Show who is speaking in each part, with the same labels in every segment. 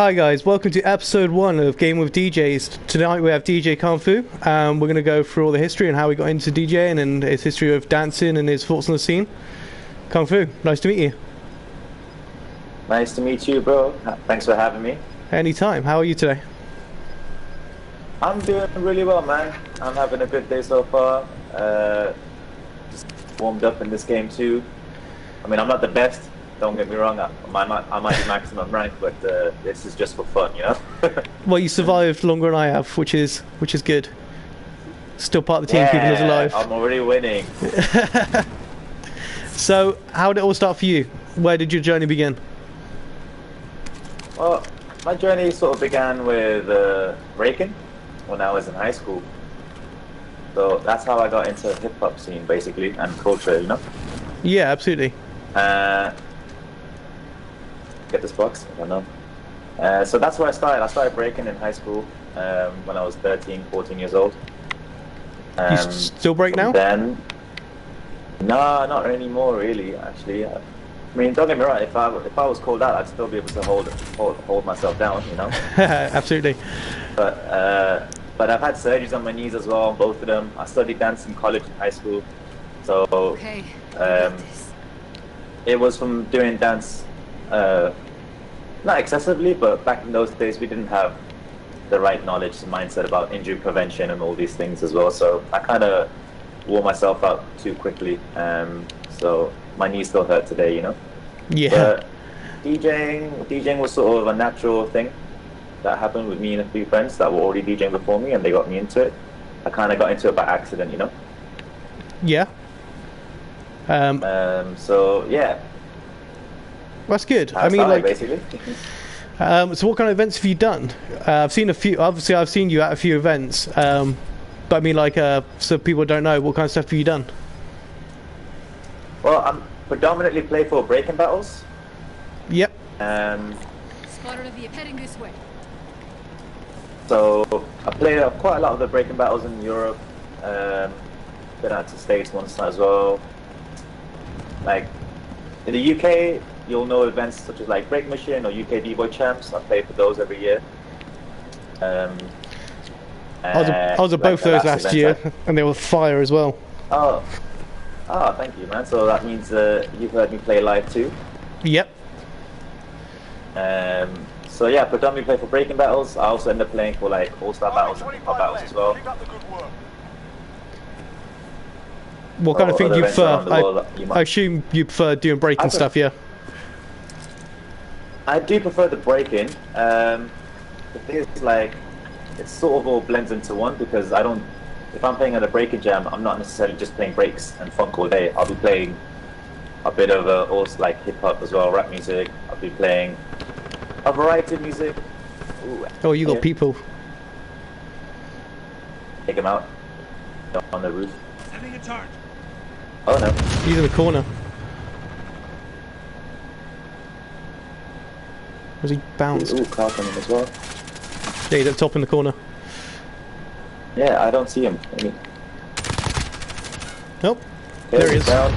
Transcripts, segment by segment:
Speaker 1: Hi guys, welcome to episode 1 of Game with DJs. Tonight we have DJ KhanFu. We're going to go through all the history and how he got into DJing and his history of dancing and his thoughts on the scene. KhanFu, nice to meet you.
Speaker 2: Nice to meet you, bro. Thanks for having me.
Speaker 1: Anytime. How are you today?
Speaker 2: I'm doing really well, man. I'm having a good day so far. Just warmed up in this game too. I mean, I'm not the best. Don't get me wrong. I might be maximum rank, but this is just for fun, you know.
Speaker 1: Well, you survived longer than I have, which is good. Still part of the team keeping us alive.
Speaker 2: I'm already winning.
Speaker 1: So, how did it all start for you? Where did your journey begin?
Speaker 2: Well, my journey sort of began with breaking when I was in high school. So that's how I got into the hip hop scene, basically, and culture, you know.
Speaker 1: Yeah, absolutely.
Speaker 2: Get this box? I don't know. So that's where I started. I started breaking in high school when I was 13, 14 years old.
Speaker 1: You still break now?
Speaker 2: Then, no, not anymore, really. Actually, I mean, don't get me wrong. If I was called out, I'd still be able to hold myself down, you know.
Speaker 1: Absolutely.
Speaker 2: But I've had surgeries on my knees as well, on both of them. I studied dance in college and high school, so
Speaker 3: okay,
Speaker 2: it was from doing dance. Not excessively, but back in those days we didn't have the right knowledge and mindset about injury prevention and all these things as well, so I kind of wore myself out too quickly, so my knees still hurt today, you know.
Speaker 1: Yeah.
Speaker 2: But DJing was sort of a natural thing that happened with me and a few friends that were already DJing before me, and they got me into it. I kind of got into it by accident, you know.
Speaker 1: Yeah.
Speaker 2: So yeah.
Speaker 1: That's good.
Speaker 2: I mean, like, basically.
Speaker 1: So what kind of events have you done? I've seen a few. Obviously, I've seen you at a few events. But I mean, like, so people don't know, what kind of stuff have you done?
Speaker 2: Well, I'm predominantly play for breaking battles.
Speaker 1: Yep.
Speaker 3: Squadron of the heading this way.
Speaker 2: So I played quite a lot of the breaking battles in Europe. Been out to States once as well. Like in the UK, you'll know events such as like Break Machine or UK B-Boy Champs. I play for those every year.
Speaker 1: I was at both those last year, and they were fire as well.
Speaker 2: Oh, thank you, man. So that means you've heard me play live too.
Speaker 1: Yep.
Speaker 2: So yeah, predominantly play for breaking battles. I also end up playing for like all-star battles and hip-hop battles as well.
Speaker 1: What kind of thing do you prefer? I assume you prefer doing breaking stuff, yeah?
Speaker 2: I do prefer the breaking. The thing is, like, it sort of all blends into one, because if I'm playing at a breaking jam, I'm not necessarily just playing breaks and funk all day. I'll be playing a bit of also like hip-hop as well, rap music. I'll be playing a variety of music. Ooh,
Speaker 1: oh, you got people.
Speaker 2: Take them out on the roof.
Speaker 4: Setting a charge.
Speaker 2: Oh no.
Speaker 1: He's in the corner. Was he bounced?
Speaker 2: Ooh, car coming as well.
Speaker 1: Yeah, he's up top in the corner.
Speaker 2: Yeah, I don't see him.
Speaker 1: Nope. There he is.
Speaker 2: Down.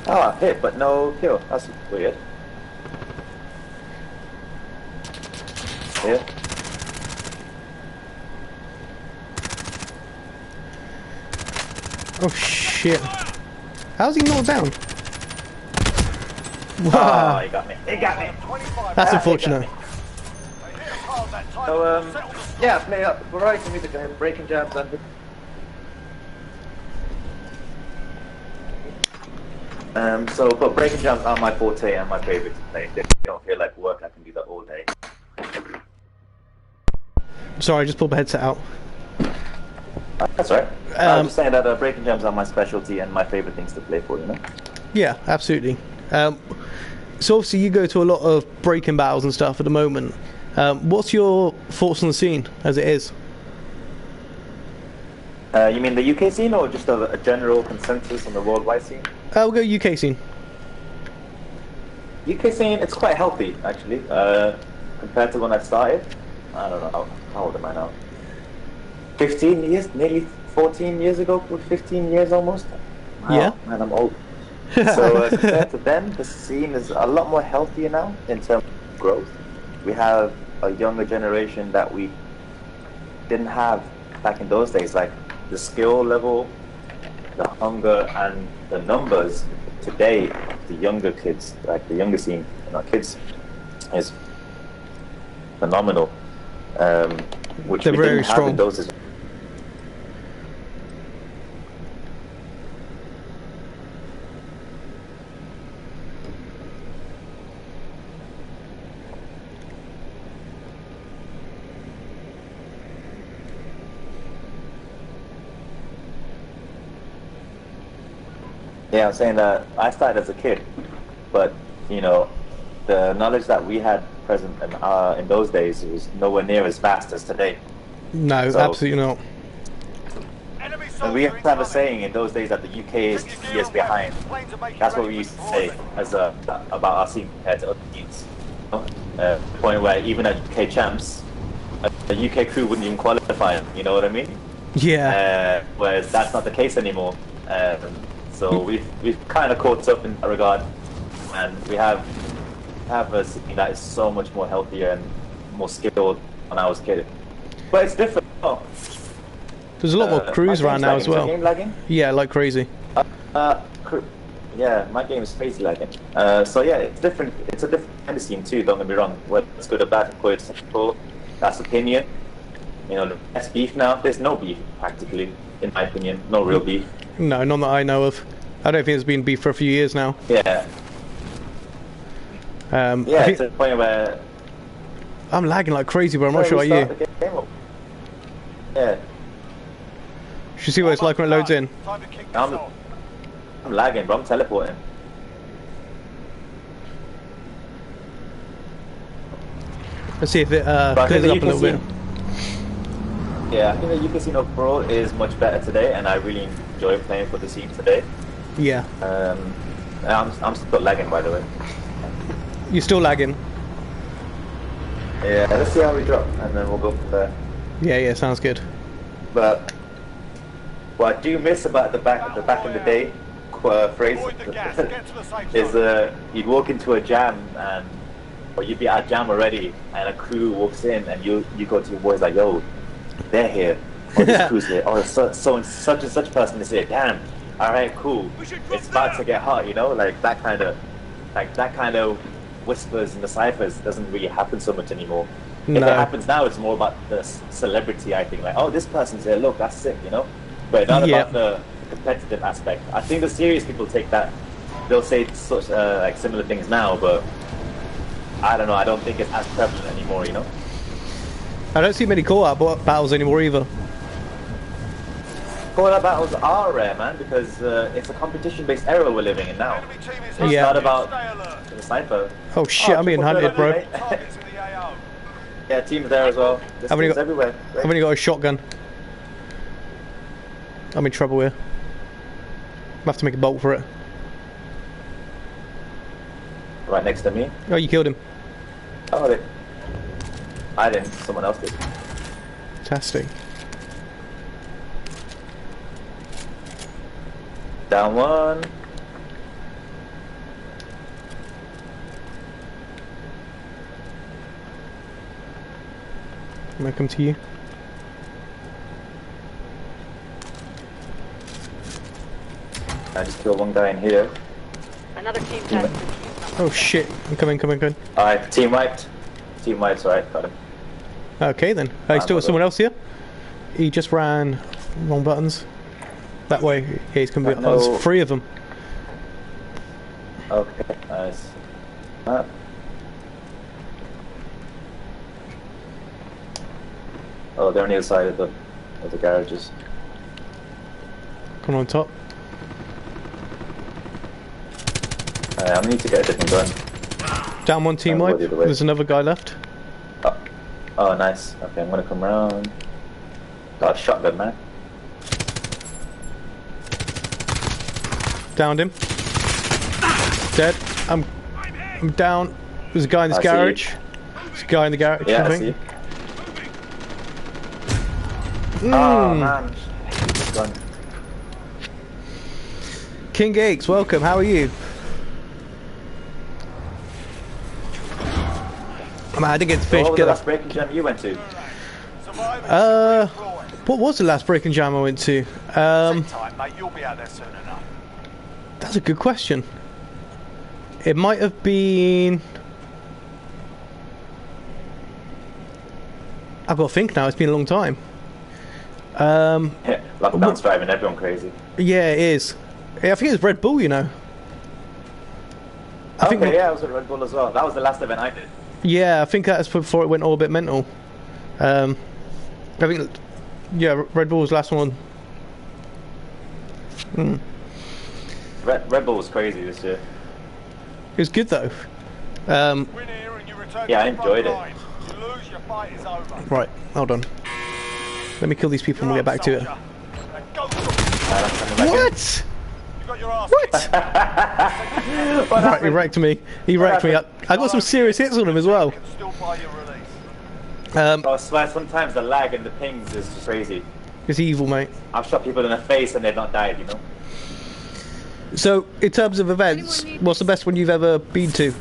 Speaker 2: Ah, hit, but no kill. That's weird. Yeah.
Speaker 1: Oh shit. How's he not down?
Speaker 2: Wow. Oh, he got me. He got me.
Speaker 1: That's unfortunate.
Speaker 2: So, yeah, I play a variety of music and breaking jams and but breaking jams are my forte and my favorite to play. If you don't feel like work, I can do that all day.
Speaker 1: Sorry, I just pulled the headset out.
Speaker 2: That's right. I'm just saying that breaking jams are my specialty and my favorite things to play for, you know?
Speaker 1: Yeah, absolutely. So obviously you go to a lot of breaking battles and stuff at the moment. What's your thoughts on the scene as it is?
Speaker 2: You mean the UK scene or just a general consensus on the worldwide scene?
Speaker 1: We'll go UK scene.
Speaker 2: UK scene, it's quite healthy actually, compared to when I started. I don't know, how old am I now? 15 years, nearly 14 years ago, 15 years almost. Wow,
Speaker 1: yeah.
Speaker 2: Man, I'm old. So compared to them, the scene is a lot more healthier now in terms of growth. We have a younger generation that we didn't have back in those days. Like the skill level, the hunger, and the numbers today, the younger kids, like the younger scene, not kids, is phenomenal. Which
Speaker 1: They're
Speaker 2: we
Speaker 1: very
Speaker 2: didn't have
Speaker 1: strong.
Speaker 2: in those days. Yeah, I'm saying that I started as a kid, but you know, the knowledge that we had present in those days was nowhere near as vast as today.
Speaker 1: No,
Speaker 2: So-
Speaker 1: absolutely not.
Speaker 2: And we have to have a saying in those days that the UK is 2 years behind. That's what we used to say as about our scene compared to other teams. The point where even at UK champs, the UK crew wouldn't even qualify. You know what I mean?
Speaker 1: Yeah.
Speaker 2: Whereas that's not the case anymore. So we've kind of caught up in that regard, and we have a scene that is so much more healthier and more skilled when I was a kid. But it's different. Oh,
Speaker 1: There's a lot more crews
Speaker 2: my
Speaker 1: around
Speaker 2: game's
Speaker 1: now
Speaker 2: lagging.
Speaker 1: as
Speaker 2: Is your
Speaker 1: well.
Speaker 2: game lagging?
Speaker 1: Yeah, like crazy.
Speaker 2: Yeah, my game is crazy lagging. So yeah, it's different. It's a different kind of scene too. Don't get me wrong. Whether it's good or bad, of course, that's opinion. You know, there's beef now. There's no beef practically, in my opinion. No real beef.
Speaker 1: No, none that I know of. I don't think there's been beef for a few years now.
Speaker 2: Yeah,
Speaker 1: I
Speaker 2: yeah.
Speaker 1: think
Speaker 2: It's a point where
Speaker 1: I'm lagging like crazy, but I'm not sure about
Speaker 2: restart
Speaker 1: you.
Speaker 2: the game up. Yeah,
Speaker 1: You should see what it's like when it loads in.
Speaker 2: I'm lagging, but I'm teleporting.
Speaker 1: Let's see if it
Speaker 2: But I
Speaker 1: clears
Speaker 2: think
Speaker 1: up a
Speaker 2: the
Speaker 1: little bit.
Speaker 2: Yeah, I think the UK scene overall is much better today, and I really enjoy playing for the scene today.
Speaker 1: Yeah.
Speaker 2: I'm still lagging, by the way.
Speaker 1: You're still lagging.
Speaker 2: Yeah, let's see how we drop, and then we'll go from there.
Speaker 1: Yeah, sounds good.
Speaker 2: But what I do miss about the back in the day phrase is you'd walk into a jam or you'd be at a jam already, and a crew walks in, and you go to your boys like, yo, they're here. Oh, this crew's here. Oh, such and such person is here. Damn. All right, cool. It's about to get hot, you know, like that kind of whispers in the ciphers doesn't really happen so much anymore. If it
Speaker 1: No.
Speaker 2: happens now, it's more about the celebrity, I think. Like, oh, this person's here, look, that's sick, you know? But not
Speaker 1: Yeah.
Speaker 2: about the competitive aspect. I think the serious people take that, they'll say such like similar things now, but I don't know, I don't think it's as prevalent anymore, you know?
Speaker 1: I don't see many call-out battles anymore either.
Speaker 2: Call-out battles are rare, man, because it's a competition-based era we're living in now. It's
Speaker 1: Yeah.
Speaker 2: not about the sniper.
Speaker 1: Oh shit, I'm being
Speaker 2: triple
Speaker 1: hunted, bro.
Speaker 2: threat, mate. Yeah, teams there as well. There's
Speaker 1: I've only
Speaker 2: teams
Speaker 1: got-
Speaker 2: everywhere.
Speaker 1: I've only got a shotgun. I'm in trouble here. I have to make a bolt for it.
Speaker 2: Right next to me.
Speaker 1: Oh, you killed him.
Speaker 2: Oh, I didn't. Someone else did.
Speaker 1: Fantastic.
Speaker 2: Down one.
Speaker 1: I'm gonna come to you.
Speaker 2: I just killed one guy in here.
Speaker 3: Another team test.
Speaker 1: Oh shit, I'm coming.
Speaker 2: Alright, team wiped. Team wiped, alright, got him.
Speaker 1: Okay then. I still got someone else here. He just ran wrong buttons. That way. Yeah, he's coming.
Speaker 2: No.
Speaker 1: Oh, there's 3 of them.
Speaker 2: Okay, nice. Oh, they're on the other side of the garages.
Speaker 1: Come on top.
Speaker 2: I need to get a different gun.
Speaker 1: Down one team
Speaker 2: I'll go
Speaker 1: wipe.
Speaker 2: the other way.
Speaker 1: There's another guy left.
Speaker 2: Oh, nice. Okay, I'm gonna come around. Got a shotgun, man.
Speaker 1: Downed him. Dead. I'm down. There's a guy in this
Speaker 2: I see you.
Speaker 1: garage. There's a guy in the garage,
Speaker 2: Yeah,
Speaker 1: I
Speaker 2: I
Speaker 1: think.
Speaker 2: see. Oh, man. Gun.
Speaker 1: King Aches, welcome. How are you? Man, I didn't get to
Speaker 2: So
Speaker 1: finish.
Speaker 2: what was the last breaking jam you went to?
Speaker 1: What was the last breaking jam I went to?
Speaker 4: Time, mate. You'll be out there soon enough.
Speaker 1: That's a good question. It might have been. I've got to think now. It's been a long time.
Speaker 2: Yeah, lockdown's driving everyone crazy.
Speaker 1: Yeah, it is. Yeah, I think it was Red Bull. You know. I think
Speaker 2: Yeah, I was at Red Bull as well. That was the last event I did.
Speaker 1: Yeah, I think that's before it went all a bit mental. I think, yeah, Red Bull was the last one. Mm.
Speaker 2: Red Bull was crazy this year.
Speaker 1: It was good though.
Speaker 4: Win here and you return
Speaker 2: Yeah,
Speaker 4: to
Speaker 2: I
Speaker 4: the front
Speaker 2: enjoyed it.
Speaker 4: line. You lose, your fight is over.
Speaker 1: Right, hold on. Let me kill these people and we'll get back to it.
Speaker 4: Now go for it.
Speaker 2: I'm coming back in.
Speaker 1: What?
Speaker 4: You got your ass
Speaker 1: What?
Speaker 2: What
Speaker 1: Right, he
Speaker 2: happened?
Speaker 1: wrecked me. He wrecked me. I got some serious hits on him as well.
Speaker 4: Can still buy your release.
Speaker 2: I swear, sometimes the lag and the pings is just crazy.
Speaker 1: It's evil, mate.
Speaker 2: I've shot people in the face and they've not died, you know?
Speaker 1: So, in terms of events, what's the best one you've ever been to?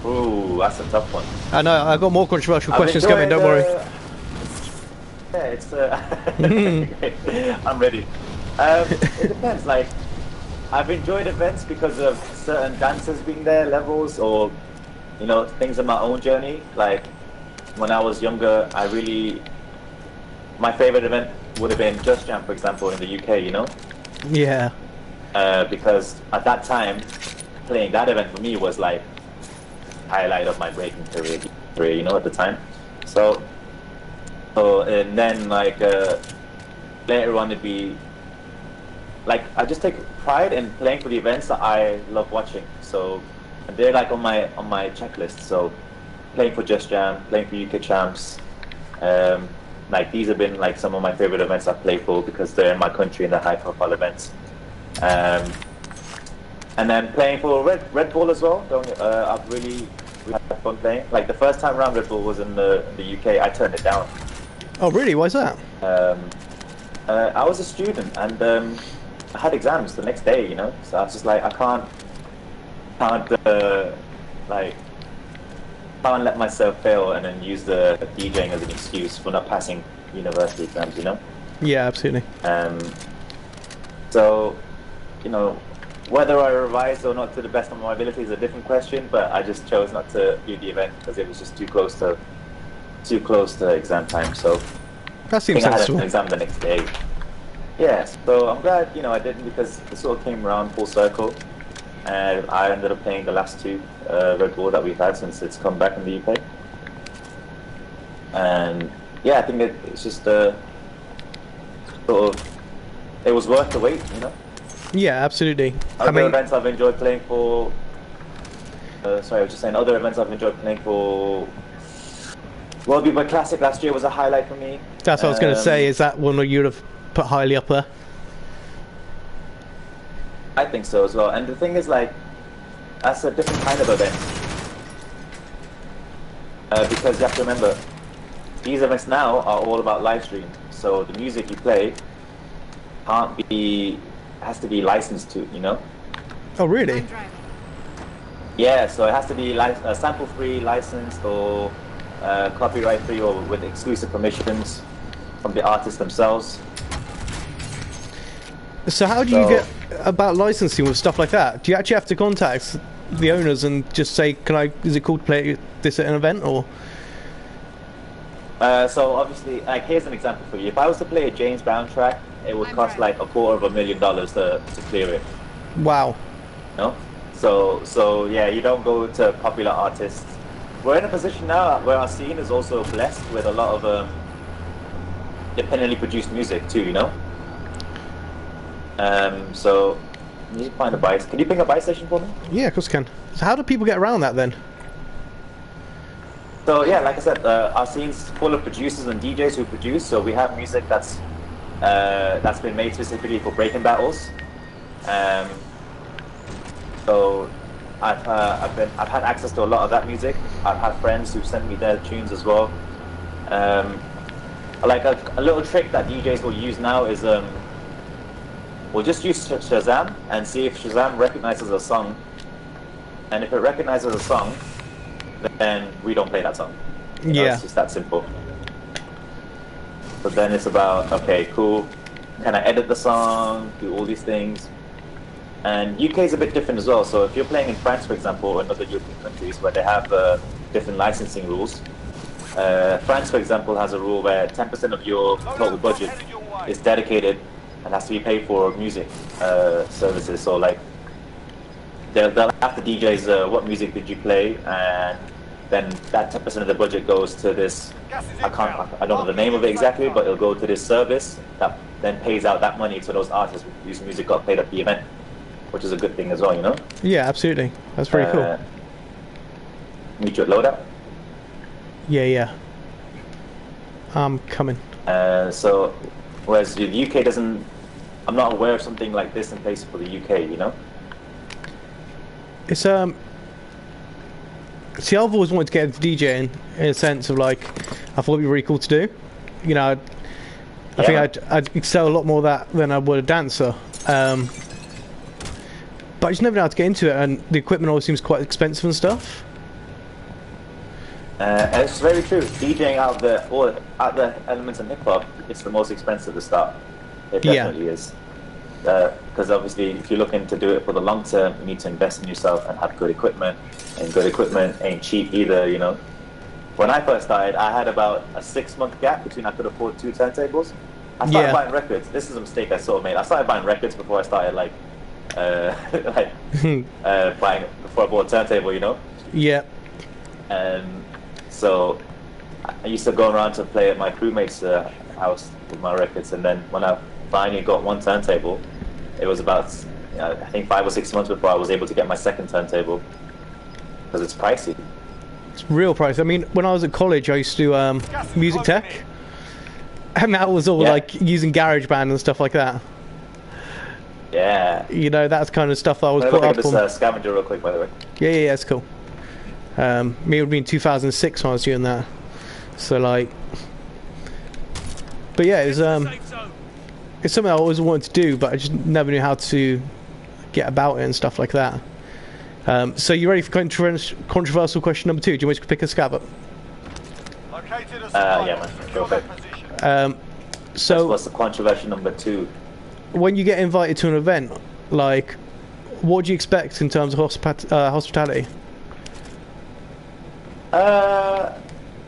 Speaker 2: Ooh, that's a tough one.
Speaker 1: I know, I've got more controversial
Speaker 2: I've
Speaker 1: questions coming, don't
Speaker 2: enjoyed,
Speaker 1: worry.
Speaker 2: Yeah, it's I'm ready. It depends, like, I've enjoyed events because of certain dancers being there, levels, or, you know, things in my own journey. Like, when I was younger, my favorite event would have been Just Jam, for example, in the UK, you know?
Speaker 1: Yeah.
Speaker 2: Because at that time, playing that event for me was like highlight of my breaking career, you know, at the time. So and then like later on it'd be like I just take pride in playing for the events that I love watching. So they're like on my checklist. So playing for Just Jam, playing for UK Champs, like these have been like some of my favorite events I've played for because they're in my country and they're high profile events. And then playing for Red Bull as well. I've really had fun playing. Like the first time around Red Bull was in the UK. I turned it down.
Speaker 1: Oh, really? Why's that?
Speaker 2: I was a student and I had exams the next day. You know, so I was just like, I can't let myself fail and then use the DJing as an excuse for not passing university exams. You know.
Speaker 1: Yeah, absolutely.
Speaker 2: So, you know, whether I revised or not to the best of my ability is a different question, but I just chose not to do the event because it was just too close to exam time. So
Speaker 1: That
Speaker 2: I
Speaker 1: seems
Speaker 2: think I had
Speaker 1: sensible.
Speaker 2: an exam the next day. Yeah, so I'm glad, you know, I didn't because it sort of came around full circle. And I ended up playing the last two Red Bull that we've had since it's come back in the UK. And yeah, I think it's just it was worth the wait, you know.
Speaker 1: Yeah, absolutely.
Speaker 2: Other events I've enjoyed playing for. Sorry, I was just saying. Other events I've enjoyed playing for. World Beat Boy Classic last year was a highlight for me.
Speaker 1: That's what I was going to say. Is that one you'd have put highly up there?
Speaker 2: I think so as well. And the thing is, like, that's a different kind of event. Because you have to remember, these events now are all about live stream. So the music you play has to be licensed to, you know?
Speaker 1: Oh, really?
Speaker 2: Yeah, so it has to be sample-free, licensed, or copyright-free, or with exclusive permissions from the artists themselves.
Speaker 1: So how do you get about licensing with stuff like that? Do you actually have to contact the owners and just say, is it cool to play this at an event, or?
Speaker 2: So obviously, like, here's an example for you. If I was to play a James Brown track, it would cost like $250,000 to clear it.
Speaker 1: Wow.
Speaker 2: No? So yeah, you don't go to popular artists. We're in a position now where our scene is also blessed with a lot of independently produced music too, you know? So you need to find a buy. Can you ping a buy station for me?
Speaker 1: Yeah, of course I can. So how do people get around that then?
Speaker 2: So yeah, like I said, our scene's full of producers and DJs who produce. So we have music that's been made specifically for breaking battles. So I've had access to a lot of that music. I've had friends who've sent me their tunes as well. Like a little trick that DJs will use now is we'll just use Shazam and see if Shazam recognizes a song. And if it recognizes a song, then we don't play that song. You know,
Speaker 1: Yeah.
Speaker 2: it's just that simple. But then it's about, okay, cool. Can I edit the song? Do all these things? And UK is a bit different as well. So if you're playing in France, for example, or in other European countries where they have different licensing rules, France, for example, has a rule where 10% of your total budget is dedicated and has to be paid for music services. So like, they'll ask the DJs, what music did you play, and then that 10% of the budget goes to this. I don't know the name of it exactly, but it'll go to this service that then pays out that money to those artists whose music got played at the event, which is a good thing as well, you know.
Speaker 1: Yeah, absolutely. That's pretty cool.
Speaker 2: Meet you at loadout.
Speaker 1: Yeah. I'm coming.
Speaker 2: So, whereas the UK doesn't, I'm not aware of something like this in place for the UK, you know.
Speaker 1: It's see, I've always wanted to get into DJing in a sense of like, I thought it'd be really cool to do. You know, I think I'd excel a lot more that than I would a dancer. But I just never know how to get into it, and the equipment always seems quite expensive and stuff.
Speaker 2: And it's very true. DJing out the elements in hip hop, it's the most expensive to start. It definitely is. Because obviously, if you're looking to do it for the long term, you need to invest in yourself and have good equipment. And good equipment ain't cheap either, you know. When I first started, I had about a 6-month gap between I could afford 2 turntables. I started buying records. This is a mistake I sort of made. I started buying records before I started buying before I bought a turntable, you know.
Speaker 1: Yeah.
Speaker 2: So I used to go around to play at my crewmate's house with my records, and then when I finally got one turntable, it was about I think 5 or 6 months before I was able to get my second turntable, because it's pricey.
Speaker 1: It's real price. I mean, when I was at college, I used to do music tech, and that was all like using GarageBand and stuff like that.
Speaker 2: Yeah.
Speaker 1: You know, that's kind of stuff that I was
Speaker 2: brought
Speaker 1: up
Speaker 2: on.
Speaker 1: This
Speaker 2: scavenger real quick, by the way.
Speaker 1: Yeah, it's cool. Me, it would be in 2006 when I was doing that. So like, but yeah, it's something I always wanted to do, but I just never knew how to get about it and stuff like that. So you ready for controversial question number 2? Do you want me to pick a scav up?
Speaker 2: Yeah, man. Go for it.
Speaker 1: So
Speaker 2: what's the controversial number 2?
Speaker 1: When you get invited to an event, like, what do you expect in terms of hospitality?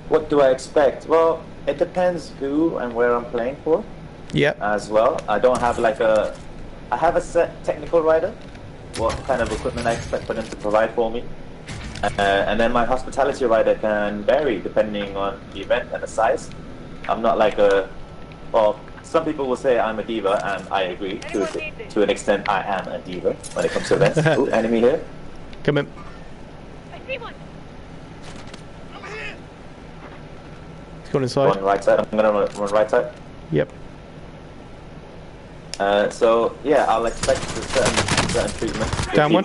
Speaker 2: What do I expect? Well, it depends who and where I'm playing for.
Speaker 1: Yeah.
Speaker 2: As well, I don't have I have a set technical rider. What kind of equipment I expect for them to provide for me, and then my hospitality rider can vary depending on the event and the size. I'm not like well, some people will say I'm a diva, and I agree to an extent. I am a diva when it comes to events. Ooh, enemy here.
Speaker 1: Come in.
Speaker 3: I see one.
Speaker 1: He's gone inside.
Speaker 2: On right side. I'm gonna run right side.
Speaker 1: Yep.
Speaker 2: So yeah, I'll expect a certain treatment.
Speaker 1: Down one.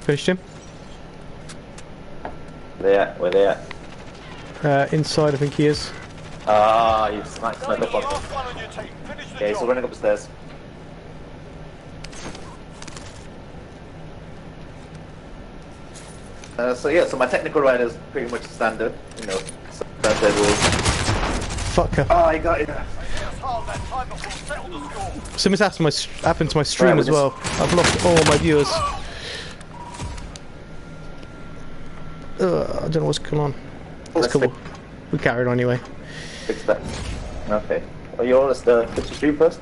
Speaker 1: Finished him.
Speaker 2: Where they at?
Speaker 1: Inside, I think he is.
Speaker 2: He's sniped the box.
Speaker 4: Last one on your team. Finish the
Speaker 2: Okay,
Speaker 4: job.
Speaker 2: so running up the stairs. So my technical rider is pretty much standard, you know, turntables.
Speaker 1: Fucker.
Speaker 2: Oh, I got it.
Speaker 4: It's hard that time before settle the score.
Speaker 1: Something's happened to my stream
Speaker 2: Right,
Speaker 1: as well. I've lost all my viewers. I don't know what's going on. That's cool. We carried on anyway.
Speaker 2: Fix that. Okay. Well, you want us to fix your stream first?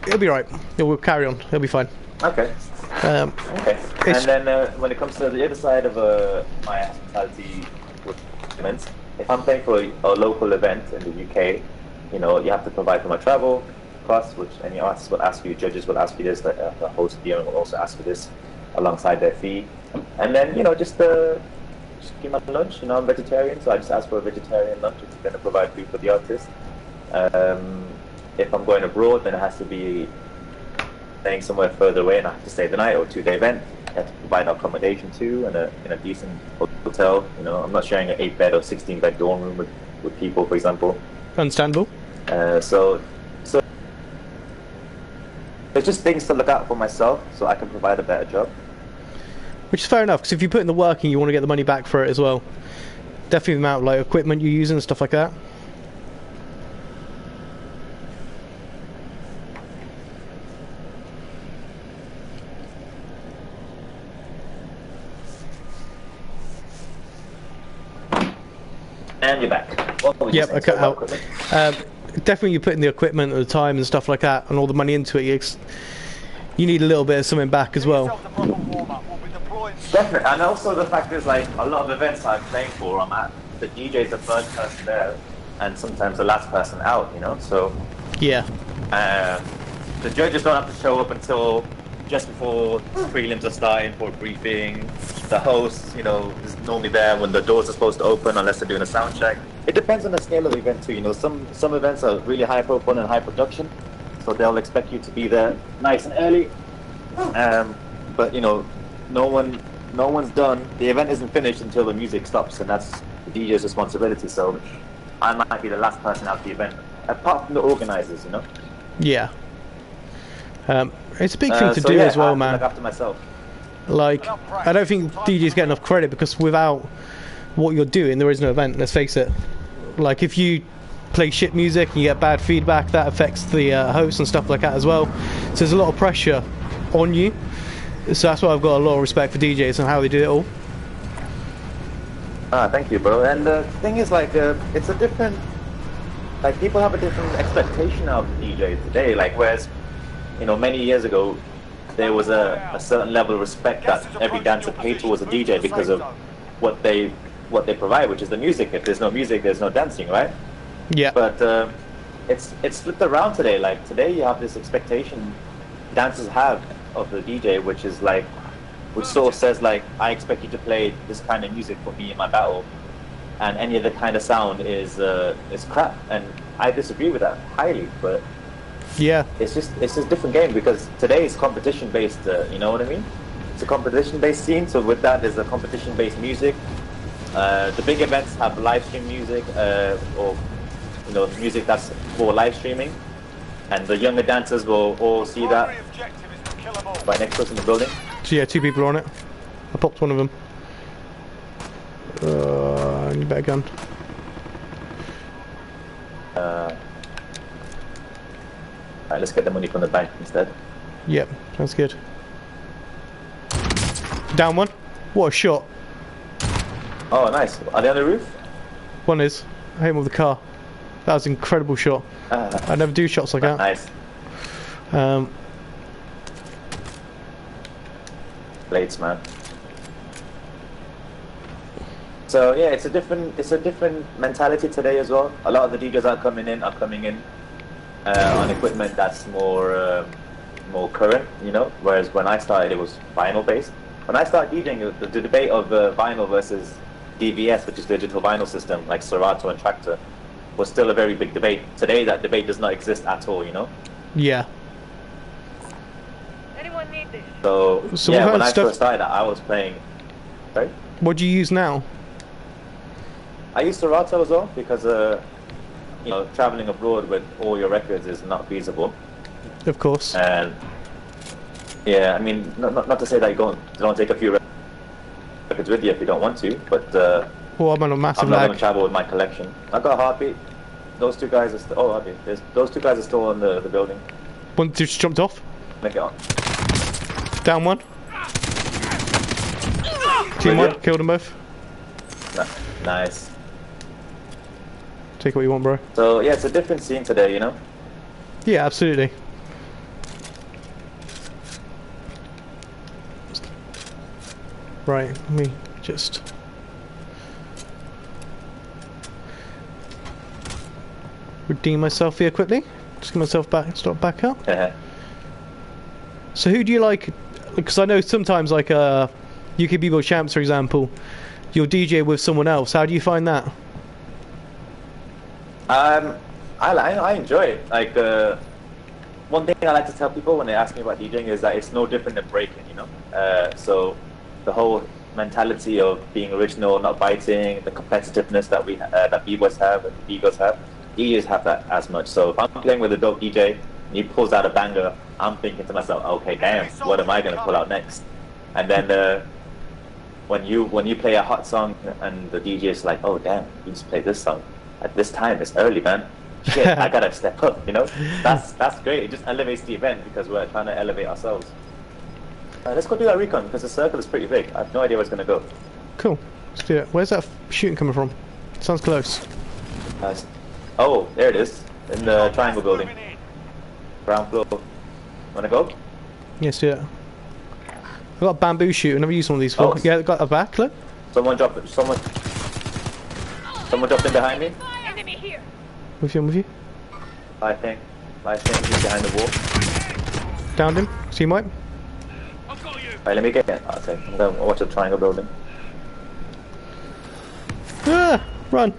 Speaker 1: It'll be right. We'll carry on. It'll be fine.
Speaker 2: Okay.
Speaker 1: Okay.
Speaker 2: And then when it comes to the other side of my hospitality requirements, if I'm playing for a local event in the UK, you know, you have to provide for my travel costs, which any artist will ask you, judges will ask you this, the host DM will also ask for this alongside their fee. And then, you know, just give my lunch. You know, I'm vegetarian, so I just ask for a vegetarian lunch if you're going to provide food for the artist. If I'm going abroad, then it has to be staying somewhere further away, and I have to stay the night or 2-day event. I have to provide accommodation too, and in a decent hotel. You know, I'm not sharing an 8-bed or 16-bed dorm room with people, for example.
Speaker 1: Understandable.
Speaker 2: So it's just things to look out for myself, so I can provide a better job.
Speaker 1: Which is fair enough, because if you put in the work and you want to get the money back for it as well. Definitely the amount of like equipment you're using and stuff like that.
Speaker 2: And you're back. What were you
Speaker 1: Yep,
Speaker 2: saying?
Speaker 1: I cut
Speaker 2: So about
Speaker 1: out.
Speaker 2: equipment?
Speaker 1: Definitely you put in the equipment at the time and stuff like that, and all the money into it. You need a little bit of something back as well.
Speaker 4: Yourself the proper warm-up. We'll be deploying
Speaker 2: Definitely, and also the fact is, like, a lot of events I'm playing for, I'm at the DJ's the first person there, and sometimes the last person out, you know. So
Speaker 1: Yeah.
Speaker 2: the judges don't have to show up until just before prelims are starting for a briefing. The host, you know, is normally there when the doors are supposed to open, unless they're doing a sound check. It depends on the scale of the event too. You know, some events are really high profile and high production, so they'll expect you to be there nice and early. But you know, no one's done. The event isn't finished until the music stops, and that's the DJ's responsibility. So I might be the last person out the event, apart from the organizers. You know.
Speaker 1: Yeah. It's a big thing to
Speaker 2: So
Speaker 1: do
Speaker 2: yeah,
Speaker 1: as well,
Speaker 2: I have to
Speaker 1: man.
Speaker 2: look after myself.
Speaker 1: Like, I don't think DJs get enough credit, because without what you're doing, there is no event, let's face it. Like, if you play shit music and you get bad feedback, that affects the hosts and stuff like that as well. So there's a lot of pressure on you. So that's why I've got a lot of respect for DJs and how they do it all.
Speaker 2: Thank you, bro. And the thing is, like, it's a different... Like, people have a different expectation of DJ today. Like, whereas, you know, many years ago, there was a certain level of respect that every dancer paid towards a DJ because of what they provide, which is the music. If there's no music, there's no dancing, right?
Speaker 1: Yeah.
Speaker 2: But it's flipped around today. Like, today you have this expectation dancers have of the DJ, which is like, which sort of says like, I expect you to play this kind of music for me in my battle, and any other kind of sound is crap. And I disagree with that highly, but
Speaker 1: Yeah.
Speaker 2: it's just a different game, because today is competition based. You know what I mean? It's a competition based scene. So with that, there's a competition based music. The big events have live stream music, or you know, music that's for live streaming, and the younger dancers will all see that
Speaker 4: primary objective is to kill them all.
Speaker 2: right next to us in the building.
Speaker 1: So yeah, 2 people are on it. I popped one of them. I need a better gun.
Speaker 2: Alright, let's get the money from the bank instead.
Speaker 1: Yep, sounds good. Down one. What a shot.
Speaker 2: Oh, nice. Are they on the roof?
Speaker 1: One is. I hit him with the car. That was an incredible shot. I never do shots like that.
Speaker 2: Nice. Blades, man. So yeah, it's a different mentality today as well. A lot of the DJs are coming in on equipment that's more current, you know. Whereas when I started, it was vinyl based. When I started DJing, the debate of vinyl versus DVS, which is digital vinyl system, like Serato and Traktor, was still a very big debate. Today, that debate does not exist at all, you know.
Speaker 1: Yeah.
Speaker 3: Anyone need this?
Speaker 2: So
Speaker 1: what
Speaker 2: yeah,
Speaker 1: kind
Speaker 2: when
Speaker 1: of
Speaker 2: I
Speaker 1: stuff-
Speaker 2: first started, I was playing. Right?
Speaker 1: What do you use now?
Speaker 2: I use Serato as well because you know, traveling abroad with all your records is not feasible.
Speaker 1: Of course.
Speaker 2: And yeah, I mean, not to say that you don't take a few records with you if you don't want to, but
Speaker 1: Well, I'm on a massive
Speaker 2: I'm not going
Speaker 1: lag.
Speaker 2: to travel with my collection. I got a Heartbeat. Those 2 guys are still. Oh, Heartbeat. Those 2 guys are still in the building.
Speaker 1: One just jumped off.
Speaker 2: Make it on.
Speaker 1: Down one. Team one. Killed them both.
Speaker 2: Nice.
Speaker 1: Take what you want, bro.
Speaker 2: So yeah, it's a different scene today, you know.
Speaker 1: Yeah, absolutely. Right, let me just... redeem myself here quickly. Just get myself back, start back up. So who do you like? Because I know sometimes, like UK B-Boy Champs, for example, you'll DJ with someone else. How do you find that?
Speaker 2: I enjoy it. Like one thing I like to tell people when they ask me about DJing is that it's no different than breaking, you know. So the whole mentality of being original, not biting, the competitiveness that that B-boys have and B-girls have, DJs have that as much. So if I'm playing with a dope DJ and he pulls out a banger, I'm thinking to myself, okay, damn, what am I gonna pull out next? And then when you play a hot song and the DJ is like, oh damn, you just played this song at this time, it's early, man. Shit, I gotta step up, you know? That's great. It just elevates the event because we're trying to elevate ourselves. Let's go do that recon because the circle is pretty big. I have no idea where it's gonna go.
Speaker 1: Cool. Let's do it. Where's that shooting coming from? Sounds close.
Speaker 2: Nice. Oh, there it is. In the triangle building. Ground floor. Wanna go?
Speaker 1: Yes, do it. I've got a bamboo shoot. I've never used one of these before.
Speaker 2: Oh.
Speaker 1: Yeah, got a back, look.
Speaker 2: Someone dropped in behind me.
Speaker 3: Enemy here.
Speaker 1: With you, I'm with you.
Speaker 2: I think he's behind the wall.
Speaker 1: Downed him. See him, Mike?
Speaker 2: Alright, let me get it. Okay, I'm gonna watch the triangle building.
Speaker 1: Ah! Run!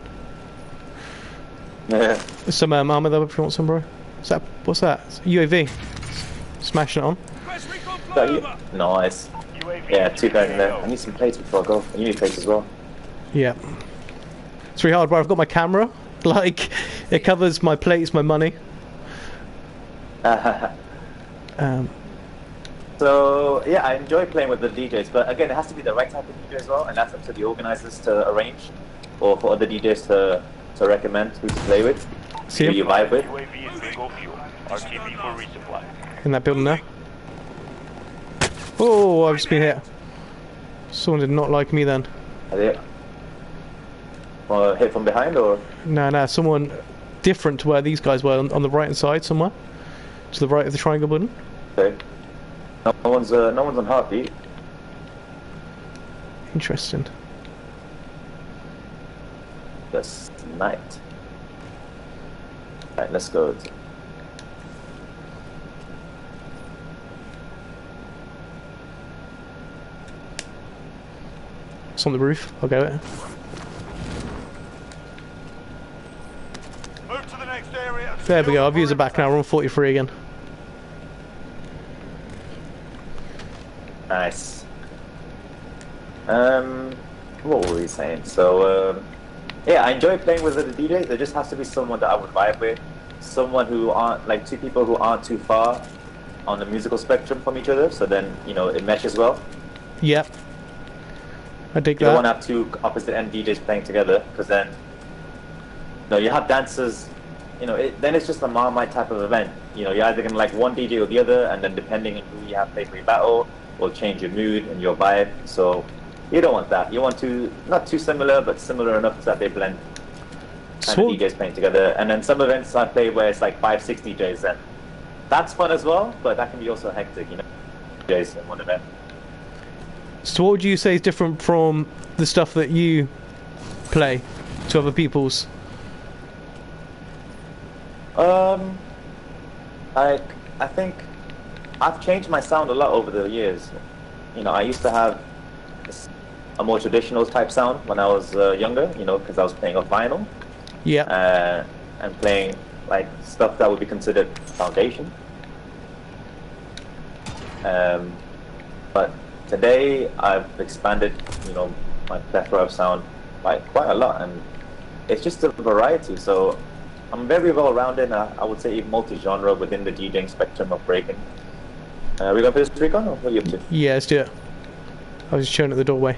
Speaker 2: Yeah.
Speaker 1: There's some armor there if you want some, bro. What's that? It's a UAV. Smashing it on.
Speaker 2: Nice. Yeah, 2 guys in there. I need some plates before I go. You need plates as well.
Speaker 1: Yeah. It's really hard, bro. I've got my camera. Like, it covers my plates, my money.
Speaker 2: So yeah, I enjoy playing with the DJs, but again, it has to be the right type of DJ as well, and that's up to the organizers to arrange, or for other DJs to recommend who to play with,
Speaker 1: See
Speaker 2: who
Speaker 1: him?
Speaker 2: you vibe with.
Speaker 4: UAV is bingo fuel. RTB for resupply.
Speaker 1: In that building there. Oh, I've just been hit. Someone did not like me then.
Speaker 2: Hit from behind or?
Speaker 1: No, someone different to where these guys were on the right hand side somewhere. To the right of the triangle building.
Speaker 2: Okay. No one's on heartbeat.
Speaker 1: Interesting.
Speaker 2: That's night. Alright, let's go.
Speaker 1: It's on the roof. I'll go it.
Speaker 4: Move to the next area.
Speaker 1: There we go. I've used it back now. We're on 43 again.
Speaker 2: Nice. What were we saying? So, yeah, I enjoy playing with the DJ. There just has to be someone that I would vibe with. Someone who aren't, like, 2 people who aren't too far on the musical spectrum from each other, so then, you know, it meshes well.
Speaker 1: Yep. I dig
Speaker 2: You don't
Speaker 1: that.
Speaker 2: want to have 2 opposite end DJs playing together, because then, you know, you have dancers, you know, then it's just a Marmite type of event. You know, you're either going to like one DJ or the other, and then depending on who you have play for your battle, will change your mood and your vibe. So you don't want that. You want to, not too similar, but similar enough so that they blend. And the DJs playing together. And then some events I play where it's like 5-6 DJs, and that's fun as well, but that can be also hectic, you know, DJs in one event.
Speaker 1: So what would you say is different from the stuff that you play to other people's?
Speaker 2: I think I've changed my sound a lot over the years. You know, I used to have a more traditional type sound when I was younger, you know, because I was playing off vinyl.
Speaker 1: Yeah.
Speaker 2: And playing like stuff that would be considered foundation. But today I've expanded, you know, my plethora of sound by quite a lot, and it's just a variety. So I'm very well rounded, and I would say multi-genre within the DJing spectrum of breaking. Are we going for this recon, or what are you up to?
Speaker 1: Yeah, let's do it. I was just showing at the doorway.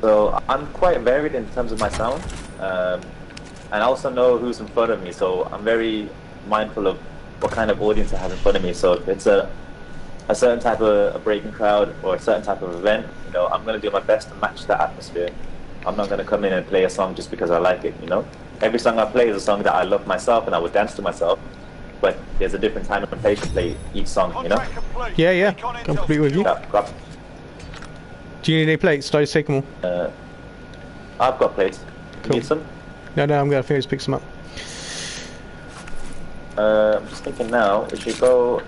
Speaker 2: So I'm quite varied in terms of my sound, and I also know who's in front of me, so I'm very mindful of what kind of audience I have in front of me. So if it's a certain type of a breaking crowd or a certain type of event, you know, I'm going to do my best to match that atmosphere. I'm not going to come in and play a song just because I like it, you know. Every song I play is a song that I love myself and I would dance to myself, but there's a different time and place to play each song, you know.
Speaker 1: Yeah, complete with you.
Speaker 2: Yeah,
Speaker 1: Do you need any plates? Did I just take them all?
Speaker 2: I've got plates. You
Speaker 1: Cool.
Speaker 2: need some?
Speaker 1: No, I'm going to finish pick some up.
Speaker 2: I'm just thinking now, we should go...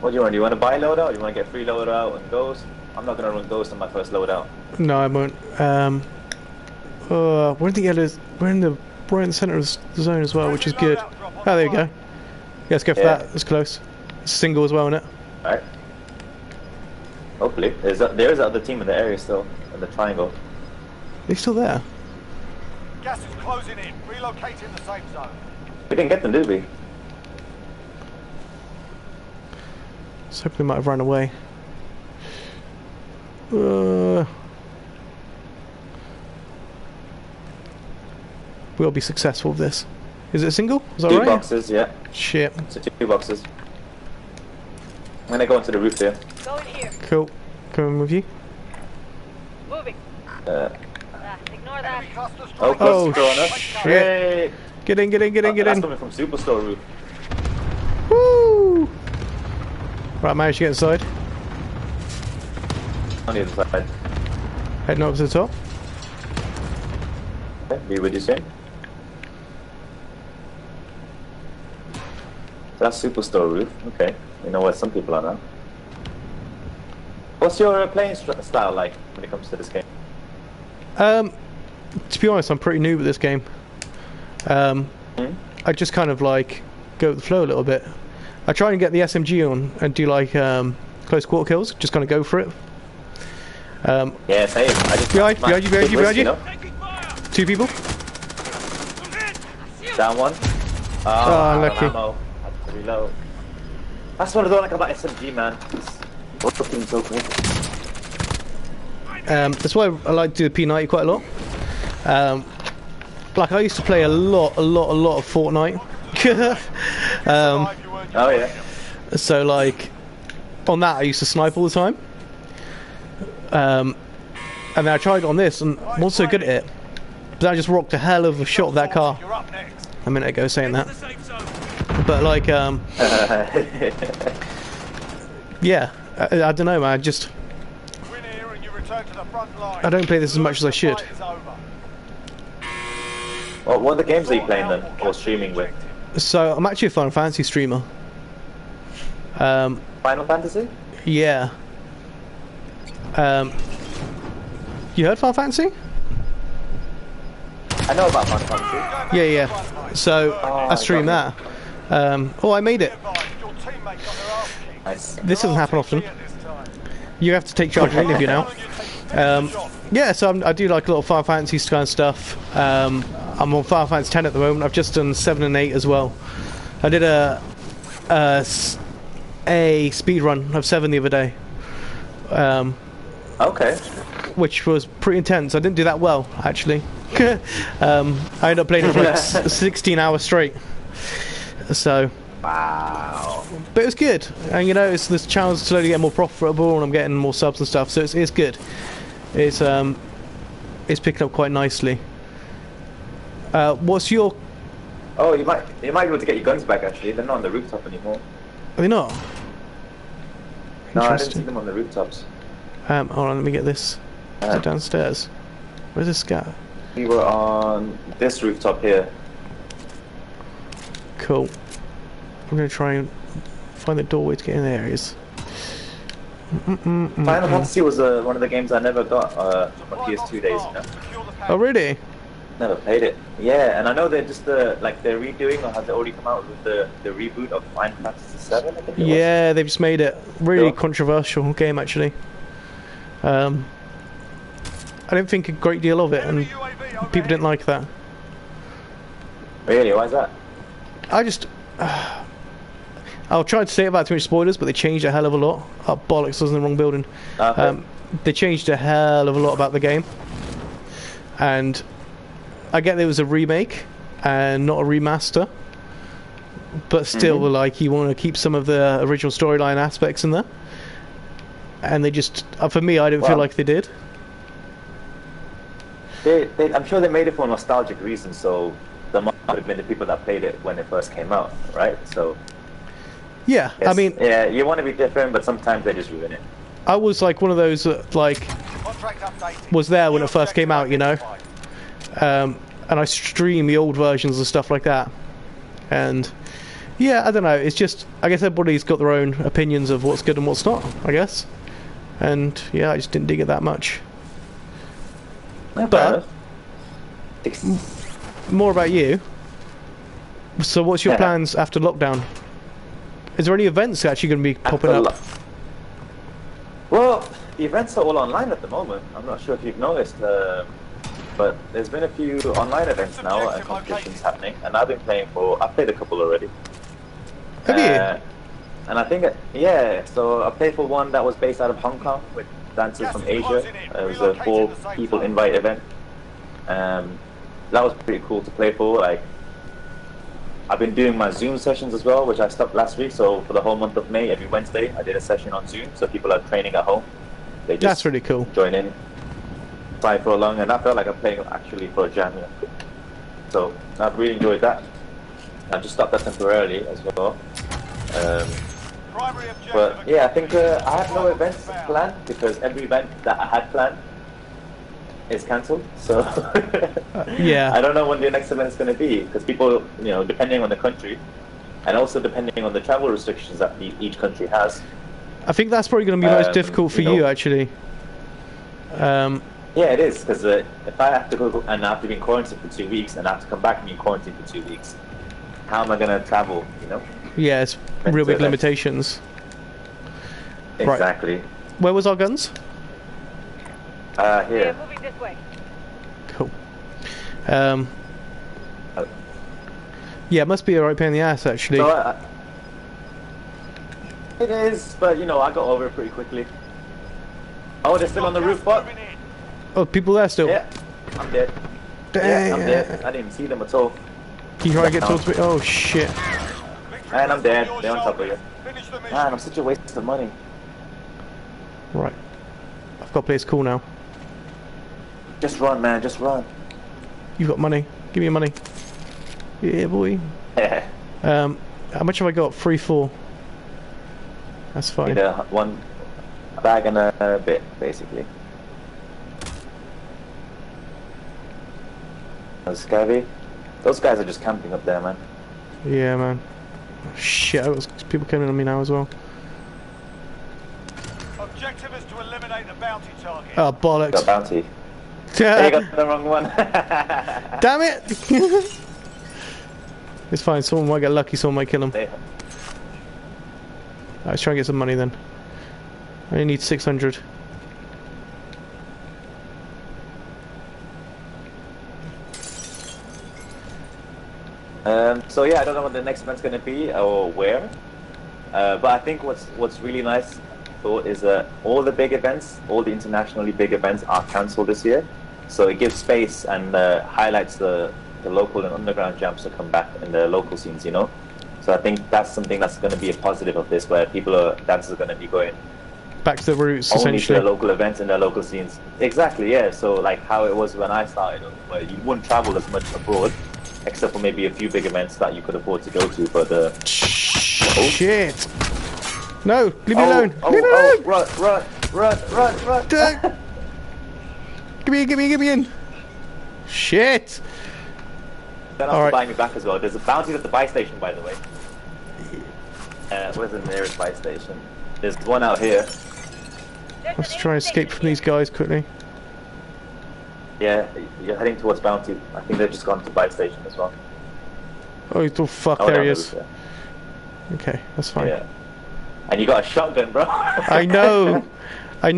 Speaker 2: What do you want? Do you want to buy loadout, or do you want to get free loadout and Ghost? I'm not going to run Ghost on my first loadout.
Speaker 1: No, I won't. We're in the others. We're in the right in the center of the zone as well, which is good. Oh, there you go. Yeah, let's go for
Speaker 2: Yeah.
Speaker 1: that. It's close. It's single as well, isn't it?
Speaker 2: Alright. Hopefully. There is another team in the area still, in the triangle.
Speaker 1: They're still there.
Speaker 4: Gas is closing in. Relocating the safe zone.
Speaker 2: We didn't get them, did we?
Speaker 1: So hoping they might have run away. We'll be successful with this. Is it a single? Is that
Speaker 2: Two
Speaker 1: right?
Speaker 2: boxes, yeah.
Speaker 1: Shit.
Speaker 2: So 2 boxes. I'm gonna go into the roof there.
Speaker 3: Go in here.
Speaker 1: Cool. Coming with you.
Speaker 3: Moving. Ignore that.
Speaker 4: Enemy cluster
Speaker 2: Oh,
Speaker 4: strike.
Speaker 1: Oh,
Speaker 2: cluster on us.
Speaker 1: shit.
Speaker 2: Great.
Speaker 1: Get in, get in, get in, get
Speaker 2: That's
Speaker 1: in.
Speaker 2: coming from Superstore roof.
Speaker 1: Woo! Right, managed to get inside.
Speaker 2: On the other side.
Speaker 1: Heading up to the top.
Speaker 2: Okay, be with you soon. That's Superstore roof. Okay. You know what some people are now. What's your playing style like when it comes to this game?
Speaker 1: To be honest, I'm pretty new with this game. I just kind of like go with the flow a little bit. I try and get the SMG on and do like close quarter kills. Just kind of go for it.
Speaker 2: Yeah, same. I just
Speaker 1: Behind you, behind you, behind you.
Speaker 2: know?
Speaker 1: 2 people.
Speaker 2: Down one.
Speaker 1: Oh, lucky.
Speaker 2: Ammo. Had to reload. That's what I don't like about SMG, man. It's working so quick.
Speaker 1: That's why I like to do the P90 quite a lot. Like I used to play a lot of Fortnite.
Speaker 2: Oh yeah.
Speaker 1: So like on that I used to snipe all the time. And then I tried on this and wasn't so good at it. But I just rocked a hell of a shot of that car
Speaker 4: You're up next.
Speaker 1: a minute ago saying that. But like yeah, I don't know, man. I just
Speaker 4: Win here and you return to the front line.
Speaker 1: I don't play this as much as I should.
Speaker 4: Fight is over.
Speaker 2: Well, what other games are you playing then, or streaming with?
Speaker 1: So I'm actually a Final Fantasy streamer.
Speaker 2: Final Fantasy?
Speaker 1: Yeah. You heard Final Fantasy?
Speaker 2: I know about Final Fantasy.
Speaker 1: Yeah. So I stream that. Oh, I made it.
Speaker 4: Your teammate got their ass kicked.
Speaker 2: Nice.
Speaker 1: This doesn't happen often.
Speaker 4: At this time.
Speaker 1: You have to take charge of an interview now. Yeah, so I do like a lot of Final Fantasy kind of stuff. I'm on Final Fantasy 10 at the moment. I've just done 7 and 8 as well. I did a speed run of 7 the other day,
Speaker 2: Okay.
Speaker 1: which was pretty intense. I didn't do that well, actually. I ended up playing it for like 16 hours straight. So,
Speaker 2: Wow.
Speaker 1: but it was good. And you know, it's this channel's slowly getting more profitable, and I'm getting more subs and stuff. So it's good. It's picking up quite nicely. What's your?
Speaker 2: Oh, you might be able to get your guns back. Actually, they're not on the rooftop anymore.
Speaker 1: Are they not?
Speaker 2: No, I didn't see
Speaker 1: Interesting.
Speaker 2: them on the rooftops.
Speaker 1: Hold on, let me get this. Is it downstairs? Where's this guy?
Speaker 2: We were on this rooftop here.
Speaker 1: Cool. I'm gonna try and find the doorway to get in there. It is.
Speaker 2: Final Fantasy was one of the games I never got on PS2 days. You know,
Speaker 4: Secure the
Speaker 1: Oh really?
Speaker 2: never played it. Yeah, and I know they're just like they're redoing, or have they already come out with the reboot of Final Fantasy 7? I think it was.
Speaker 1: Yeah, they've just made it really
Speaker 2: Yeah.
Speaker 1: controversial game actually. I didn't think a great deal of it, and people didn't like that.
Speaker 2: Really? Why is that?
Speaker 1: I just. I'll try to say it without too much spoilers, but they changed a hell of a lot. Oh, bollocks, I was in the wrong building.
Speaker 2: Okay.
Speaker 1: They changed a hell of a lot about the game. And I get there was a remake and not a remaster. But still, like, you want to keep some of the original storyline aspects in there. And they just, for me, I didn't feel
Speaker 2: Wow.
Speaker 1: like they did.
Speaker 2: I'm sure they made it for nostalgic reasons, so there might have been the people that played it when it first came out, right? So
Speaker 1: Yeah, I
Speaker 2: yes,
Speaker 1: mean,
Speaker 2: yeah, you want to be different, but sometimes they just ruin it.
Speaker 1: I was like one of those that, like,
Speaker 4: Contract updated.
Speaker 1: was there when it first came out, you know? And I stream the old versions and stuff like that. And yeah, I don't know. It's just, I guess everybody's got their own opinions of what's good and what's not, I guess. And yeah, I just didn't dig it that much.
Speaker 2: Yeah,
Speaker 1: But-
Speaker 2: fair enough.
Speaker 1: More about you. So what's your
Speaker 2: Yeah.
Speaker 1: plans after lockdown? Is there any events actually going to be popping
Speaker 2: After
Speaker 1: up?
Speaker 2: Well, the events are all online at the moment. I'm not sure if you've noticed. But there's been a few online events now and competitions happening, and I've played a couple already.
Speaker 1: Have you?
Speaker 2: And I think, yeah, so I played for one that was based out of Hong Kong with dancers from Asia. It was a 4 people invite event. That was pretty cool to play for. Like, I've been doing my Zoom sessions as well, which I stopped last week. So for the whole month of May, every Wednesday, I did a session on Zoom. So people are training at home. They just
Speaker 1: That's really cool.
Speaker 2: Join in, try for along, and I felt like I'm playing actually for a jam. So I've really enjoyed that. I just stopped that temporarily as well. But yeah, I think I have no events planned because every event that I had planned is cancelled. So
Speaker 1: yeah,
Speaker 2: I don't know when the next event is going to be because people, you know, depending on the country and also depending on the travel restrictions that each country has.
Speaker 1: I think that's probably going to be most difficult for you actually.
Speaker 2: Yeah, it is because if I have to go and I have to be in quarantine for 2 weeks and I have to come back and be in quarantine for 2 weeks, how am I going to travel? You know.
Speaker 1: Yeah, it's real big limitations.
Speaker 2: Exactly.
Speaker 1: Right. Where was our guns?
Speaker 2: Here.
Speaker 3: Yeah, moving this way.
Speaker 1: Cool. Yeah, it must be a right pain in the ass, actually.
Speaker 2: So, it is, but you know, I got over it pretty quickly. Oh, they're still on the roof, but...
Speaker 1: Oh, people there still?
Speaker 2: Yeah, I'm dead.
Speaker 1: Dang.
Speaker 2: Yeah, I'm dead. I didn't even see them at all.
Speaker 1: Can you try and get towards me? Oh, shit.
Speaker 2: And I'm dead. They're on top of you. Man, I'm such a waste of money.
Speaker 1: Right. I've got to play this cool now.
Speaker 2: Just run, man. Just run.
Speaker 1: You've got money. Give me your money. Yeah, boy. How much have I got? 3, 4. That's fine.
Speaker 2: Need one bag and a bit, basically. Scabby. Those guys are just camping up there, man.
Speaker 1: Yeah, man. Shit, people coming on me now as well.
Speaker 4: Objective is to eliminate the bounty target.
Speaker 1: Oh, bollocks.
Speaker 2: Got bounty. You got the wrong one.
Speaker 1: Damn it! It's fine, someone might get lucky, someone might kill him. Right, let's try and get some money then. I only need 600.
Speaker 2: So yeah, I don't know what the next event's going to be or where, but I think what's really nice is that all the big events, all the internationally big events are cancelled this year, so it gives space and highlights the local and underground jams to come back in the local scenes, you know. So I think that's something that's going to be a positive of this, where dancers are going to be going
Speaker 1: back to the roots,
Speaker 2: only
Speaker 1: essentially.
Speaker 2: to the local events and the local scenes. Exactly, yeah. So like how it was when I started, where you wouldn't travel as much abroad, except for maybe a few big events that you could afford to go to. But
Speaker 1: shit! No, leave me alone. Leave me alone.
Speaker 2: Run!
Speaker 1: Give me in. Shit!
Speaker 2: Then also buy me back as well. There's a bounty at the buy station, by the way. Where's the nearest buy station? There's one out here.
Speaker 1: Let's try and escape from these guys quickly.
Speaker 2: Yeah, you're heading towards bounty. I think they've just gone to buy station as well.
Speaker 1: Oh fuck, there he is. Okay, that's fine.
Speaker 2: Yeah. And you got a shotgun, bro.
Speaker 1: I know. I've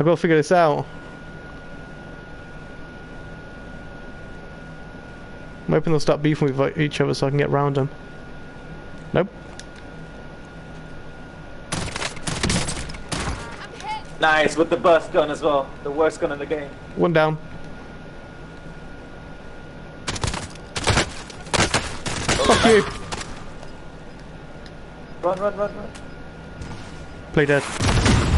Speaker 1: got to figure this out. I'm hoping they'll start beefing with each other so I can get round them. Nope.
Speaker 2: Nice, with the burst gun as well. The worst gun in the game.
Speaker 1: One down. Fuck you.
Speaker 2: Run.
Speaker 1: Play dead.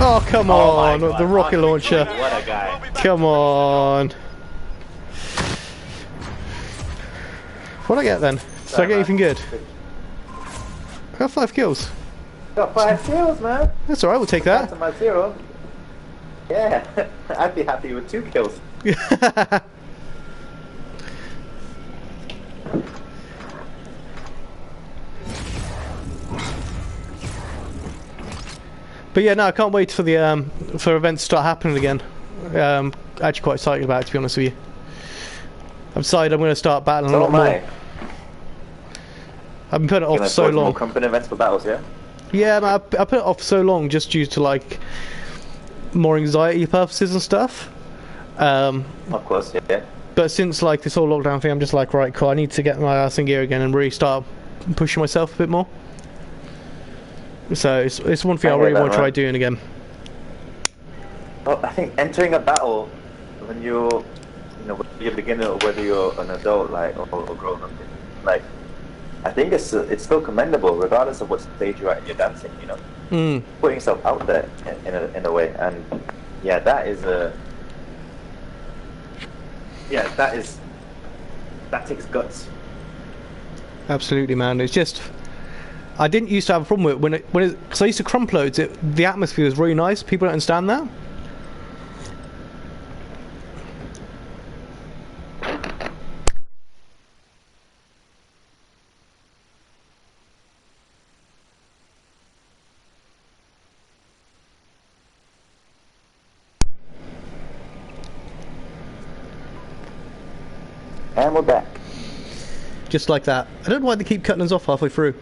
Speaker 1: Oh, come on. The rocket launcher.
Speaker 2: What a guy.
Speaker 1: Come on. What'd I get then? Did I get anything good? I got 5 kills.
Speaker 2: Got 5 kills, man.
Speaker 1: That's alright, we'll take that.
Speaker 2: That's my 0. Yeah, I'd be happy with 2 kills.
Speaker 1: But yeah, no, I can't wait for the for events to start happening again. Actually quite excited about it, to be honest with you. I've decided I'm going to start battling a lot more. I've been putting it off for so long.
Speaker 2: More company events for battles, yeah?
Speaker 1: Yeah, man, I put it off for so long just due to like more anxiety purposes and stuff.
Speaker 2: Of course, yeah.
Speaker 1: But since like this whole lockdown thing, I'm just like, right, cool. I need to get my ass in gear again and really start pushing myself a bit more. So it's one thing I really want to try doing again.
Speaker 2: Well, I think entering a battle when you're, whether you're a beginner or whether you're an adult, like or grown up, like I think it's still commendable regardless of what stage you're at in your dancing. Putting yourself out there in a way, and yeah, that takes guts.
Speaker 1: Absolutely, man. It's just I didn't used to have a problem with it because I used to crump loads. The atmosphere was really nice. People don't understand that.
Speaker 2: And we're back.
Speaker 1: Just like that. I don't know why they keep cutting us off halfway through.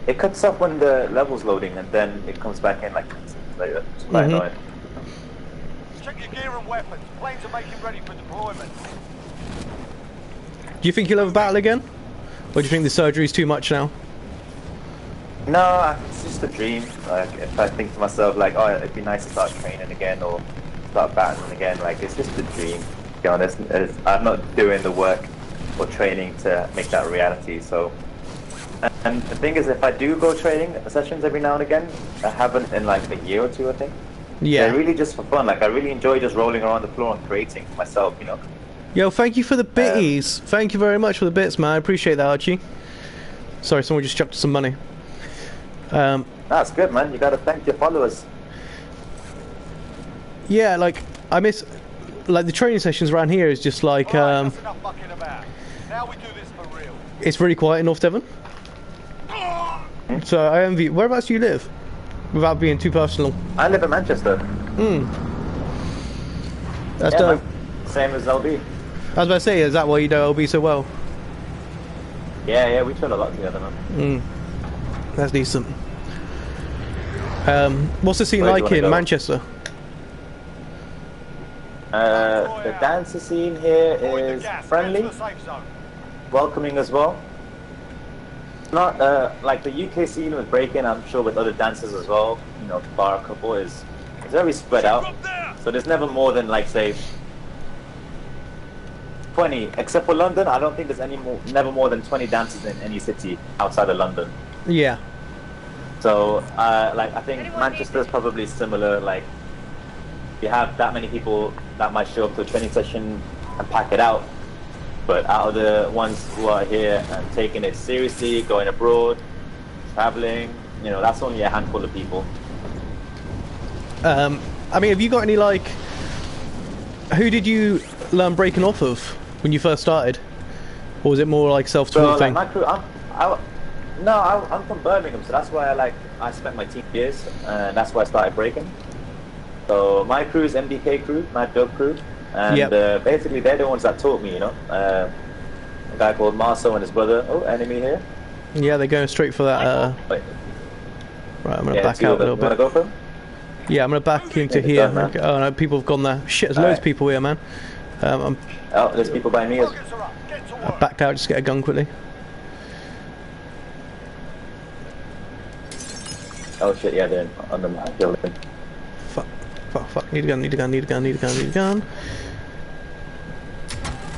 Speaker 2: It cuts off when the level's loading, and then it comes back in like later. It's quite annoying.
Speaker 4: Check your gear and weapons. Planes are making ready for deployment.
Speaker 1: Do you think you'll have a battle again? Or do you think the surgery's too much now?
Speaker 2: No, it's just a dream. Like, if I think to myself, like, oh, it'd be nice to start training again or start battling again, like, it's just a dream, to be honest. I'm not doing the work or training to make that a reality, so. And the thing is, if I do go training sessions every now and again, I haven't in like a year or two, I think.
Speaker 1: Yeah.
Speaker 2: They're really just for fun. Like, I really enjoy just rolling around the floor and creating for myself,
Speaker 1: Yo, thank you for the bitties. Thank you very much for the bits, man. I appreciate that, Archie. Sorry, someone just chucked some money.
Speaker 2: That's good, man. You gotta thank your followers.
Speaker 1: Yeah, like, I miss... Like, the training sessions around here is just like...
Speaker 4: Right, that's enough mucking about. Now we do this for real.
Speaker 1: It's really quiet in North Devon. So, I envy... Whereabouts do you live? Without being too personal.
Speaker 2: I live in Manchester.
Speaker 1: That's dope.
Speaker 2: Man. Same as LB.
Speaker 1: I was about to say, is that why you know LB so well?
Speaker 2: Yeah, we chill a lot together, man.
Speaker 1: That's decent. What's the scene like in Manchester?
Speaker 2: The dancer scene here is friendly, welcoming as well. Not like the UK scene with breaking, I'm sure with other dancers as well, bar a couple, is very spread out. So there's never more than, like, say, 20, except for London. I don't think there's never more than 20 dancers in any city outside of London.
Speaker 1: Yeah.
Speaker 2: So, like, I think Manchester's probably similar. Like, you have that many people that might show up to a training session and pack it out. But out of the ones who are here and taking it seriously, going abroad, traveling, that's only a handful of people.
Speaker 1: I mean, have you got any, like... Who did you learn breaking off of when you first started? Or was it more like self-taught thing?
Speaker 2: Like, my crew, I'm from Birmingham, so that's why I spent my teen years, and that's why I started breaking. So my crew is MDK crew, Mad Dog crew, and basically they're the ones that taught me, a guy called Marceau and his brother. Oh, enemy here.
Speaker 1: Yeah, they're going straight for that. Right, I'm going to back out a little bit.
Speaker 2: You want to go for him?
Speaker 1: Yeah, I'm going to back into here. Oh no, people have gone there. Shit, there's loads of people here, man.
Speaker 2: There's people by me.
Speaker 1: I backed out just to get a gun quickly.
Speaker 2: Oh shit, yeah, they're on the building.
Speaker 1: Fuck. Need a gun.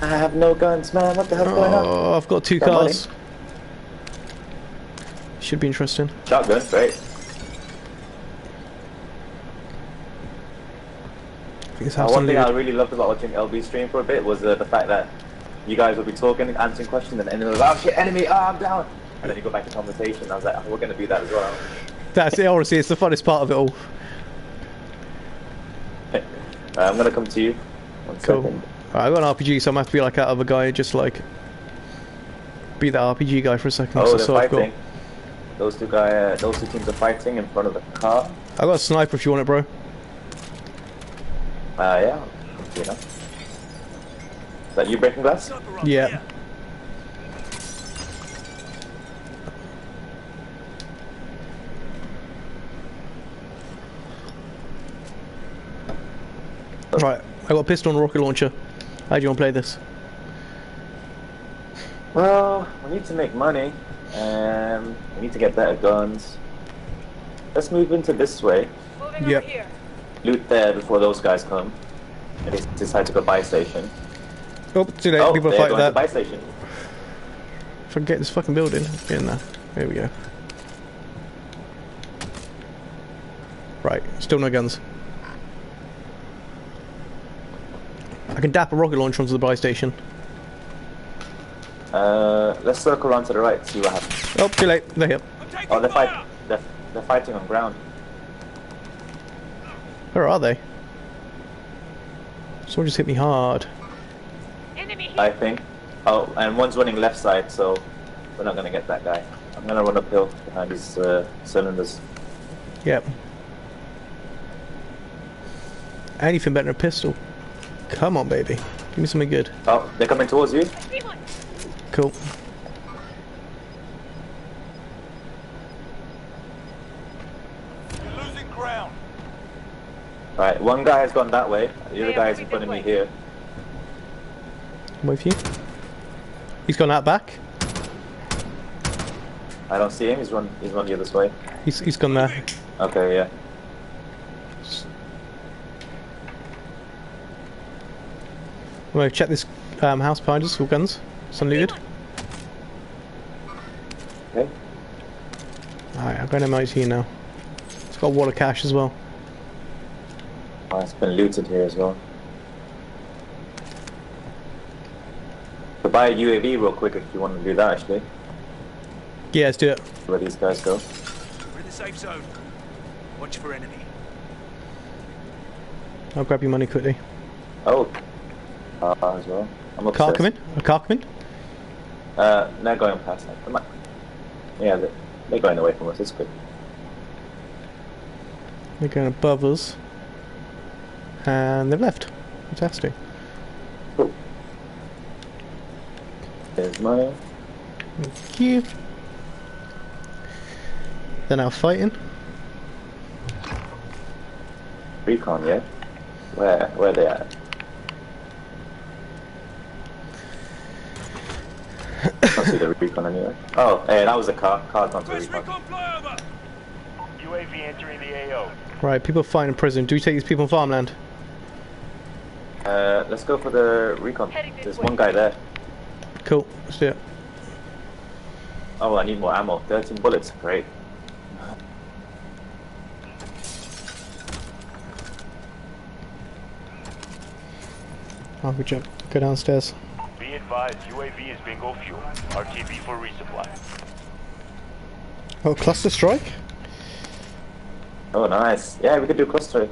Speaker 2: I have no guns, man. What the hell's going on?
Speaker 1: Oh, I've got two cars. Should be interesting.
Speaker 2: Shotgun, great. One thing I really loved about watching LB stream for a bit was the fact that you guys would be talking, answering questions, and then it was like, oh shit, enemy, I'm down. And then you go back to conversation. I was like, oh, we're going to do that as well.
Speaker 1: That's it, honestly, it's the funnest part of it all.
Speaker 2: I'm going to come to you. One second.
Speaker 1: Alright, I've got an RPG, so I'm going to have to be like that other guy, just like be that RPG guy for a second.
Speaker 2: Oh, they're fighting. Those two teams are fighting in front of the car.
Speaker 1: I've got a sniper if you want it, bro.
Speaker 2: Yeah. Is that you breaking glass?
Speaker 1: Yeah. Right, I got a pistol and a rocket launcher. How do you want to play this?
Speaker 2: Well, we need to make money, and we need to get better guns. Let's move into this way.
Speaker 3: Moving
Speaker 1: Yep.
Speaker 3: over here.
Speaker 2: Loot there before those guys come. And they decide to go buy station.
Speaker 1: Oh, too late.
Speaker 2: Oh,
Speaker 1: People are
Speaker 2: they're
Speaker 1: fighting
Speaker 2: going to
Speaker 1: that.
Speaker 2: buy station.
Speaker 1: If I can get this fucking building. Get in there. There we go. Right, still no guns. I can dap a rocket launcher onto the buy station.
Speaker 2: Let's circle around to the right, see what happens.
Speaker 1: Oh, too late. They're here.
Speaker 4: I'm taking
Speaker 2: Oh,
Speaker 4: fire!
Speaker 2: they're fighting on ground.
Speaker 1: Where are they? Someone just hit me hard.
Speaker 3: Enemy
Speaker 2: I
Speaker 3: here.
Speaker 2: think. Oh, and one's running left side, so we're not gonna get that guy. I'm gonna run uphill behind these cylinders.
Speaker 1: Yep. Anything better than a pistol. Come on, baby. Give me something good.
Speaker 2: Oh, they're coming towards you.
Speaker 3: I see one.
Speaker 1: Cool.
Speaker 4: You're losing ground.
Speaker 2: Right, one guy has gone that way. The other
Speaker 3: Yeah,
Speaker 2: guy is in
Speaker 3: moving
Speaker 2: front of
Speaker 3: this
Speaker 2: me
Speaker 3: way.
Speaker 2: here.
Speaker 1: Wait for you. He's gone out back.
Speaker 2: I don't see him. He's run the other way.
Speaker 1: He's gone there.
Speaker 2: Okay, yeah.
Speaker 1: I'm gonna check this house behind us for guns. It's unlooted.
Speaker 2: Okay.
Speaker 1: Alright, I've got an MIT now. It's got water cache as well.
Speaker 2: Oh, it's been looted here as well. So buy a UAV real quick if you want to do that, actually.
Speaker 1: Yeah, let's do it.
Speaker 2: Where these guys go.
Speaker 4: We're in the safe zone. Watch for enemy.
Speaker 1: I'll grab your money quickly.
Speaker 2: Oh. As well. I'm
Speaker 1: Car
Speaker 2: upstairs.
Speaker 1: coming? A car coming?
Speaker 2: They're going past. Yeah, they're going away from us. It's good.
Speaker 1: They're going above us. And they've left. Fantastic.
Speaker 2: Cool. There's money.
Speaker 1: Thank you. They're now fighting.
Speaker 2: Recon, yeah? Where are they at? I can't see the recon anyway. Oh, hey, that was a car. Car's gone to the
Speaker 4: First
Speaker 2: recon.
Speaker 4: recon flyover! UAV entering the AO.
Speaker 1: Right, people fighting in prison. Do we take these people on farmland?
Speaker 2: Let's go for the recon.
Speaker 3: Heading this
Speaker 2: There's
Speaker 3: way.
Speaker 2: one guy there.
Speaker 1: Cool, let's do it.
Speaker 2: Oh, I need more ammo. 13 bullets. Great.
Speaker 1: Oh, good job. Go downstairs.
Speaker 5: Be advised, UAV is bingo fuel. RTB for resupply.
Speaker 1: Oh, cluster strike?
Speaker 2: Oh, nice. Yeah, we could do cluster.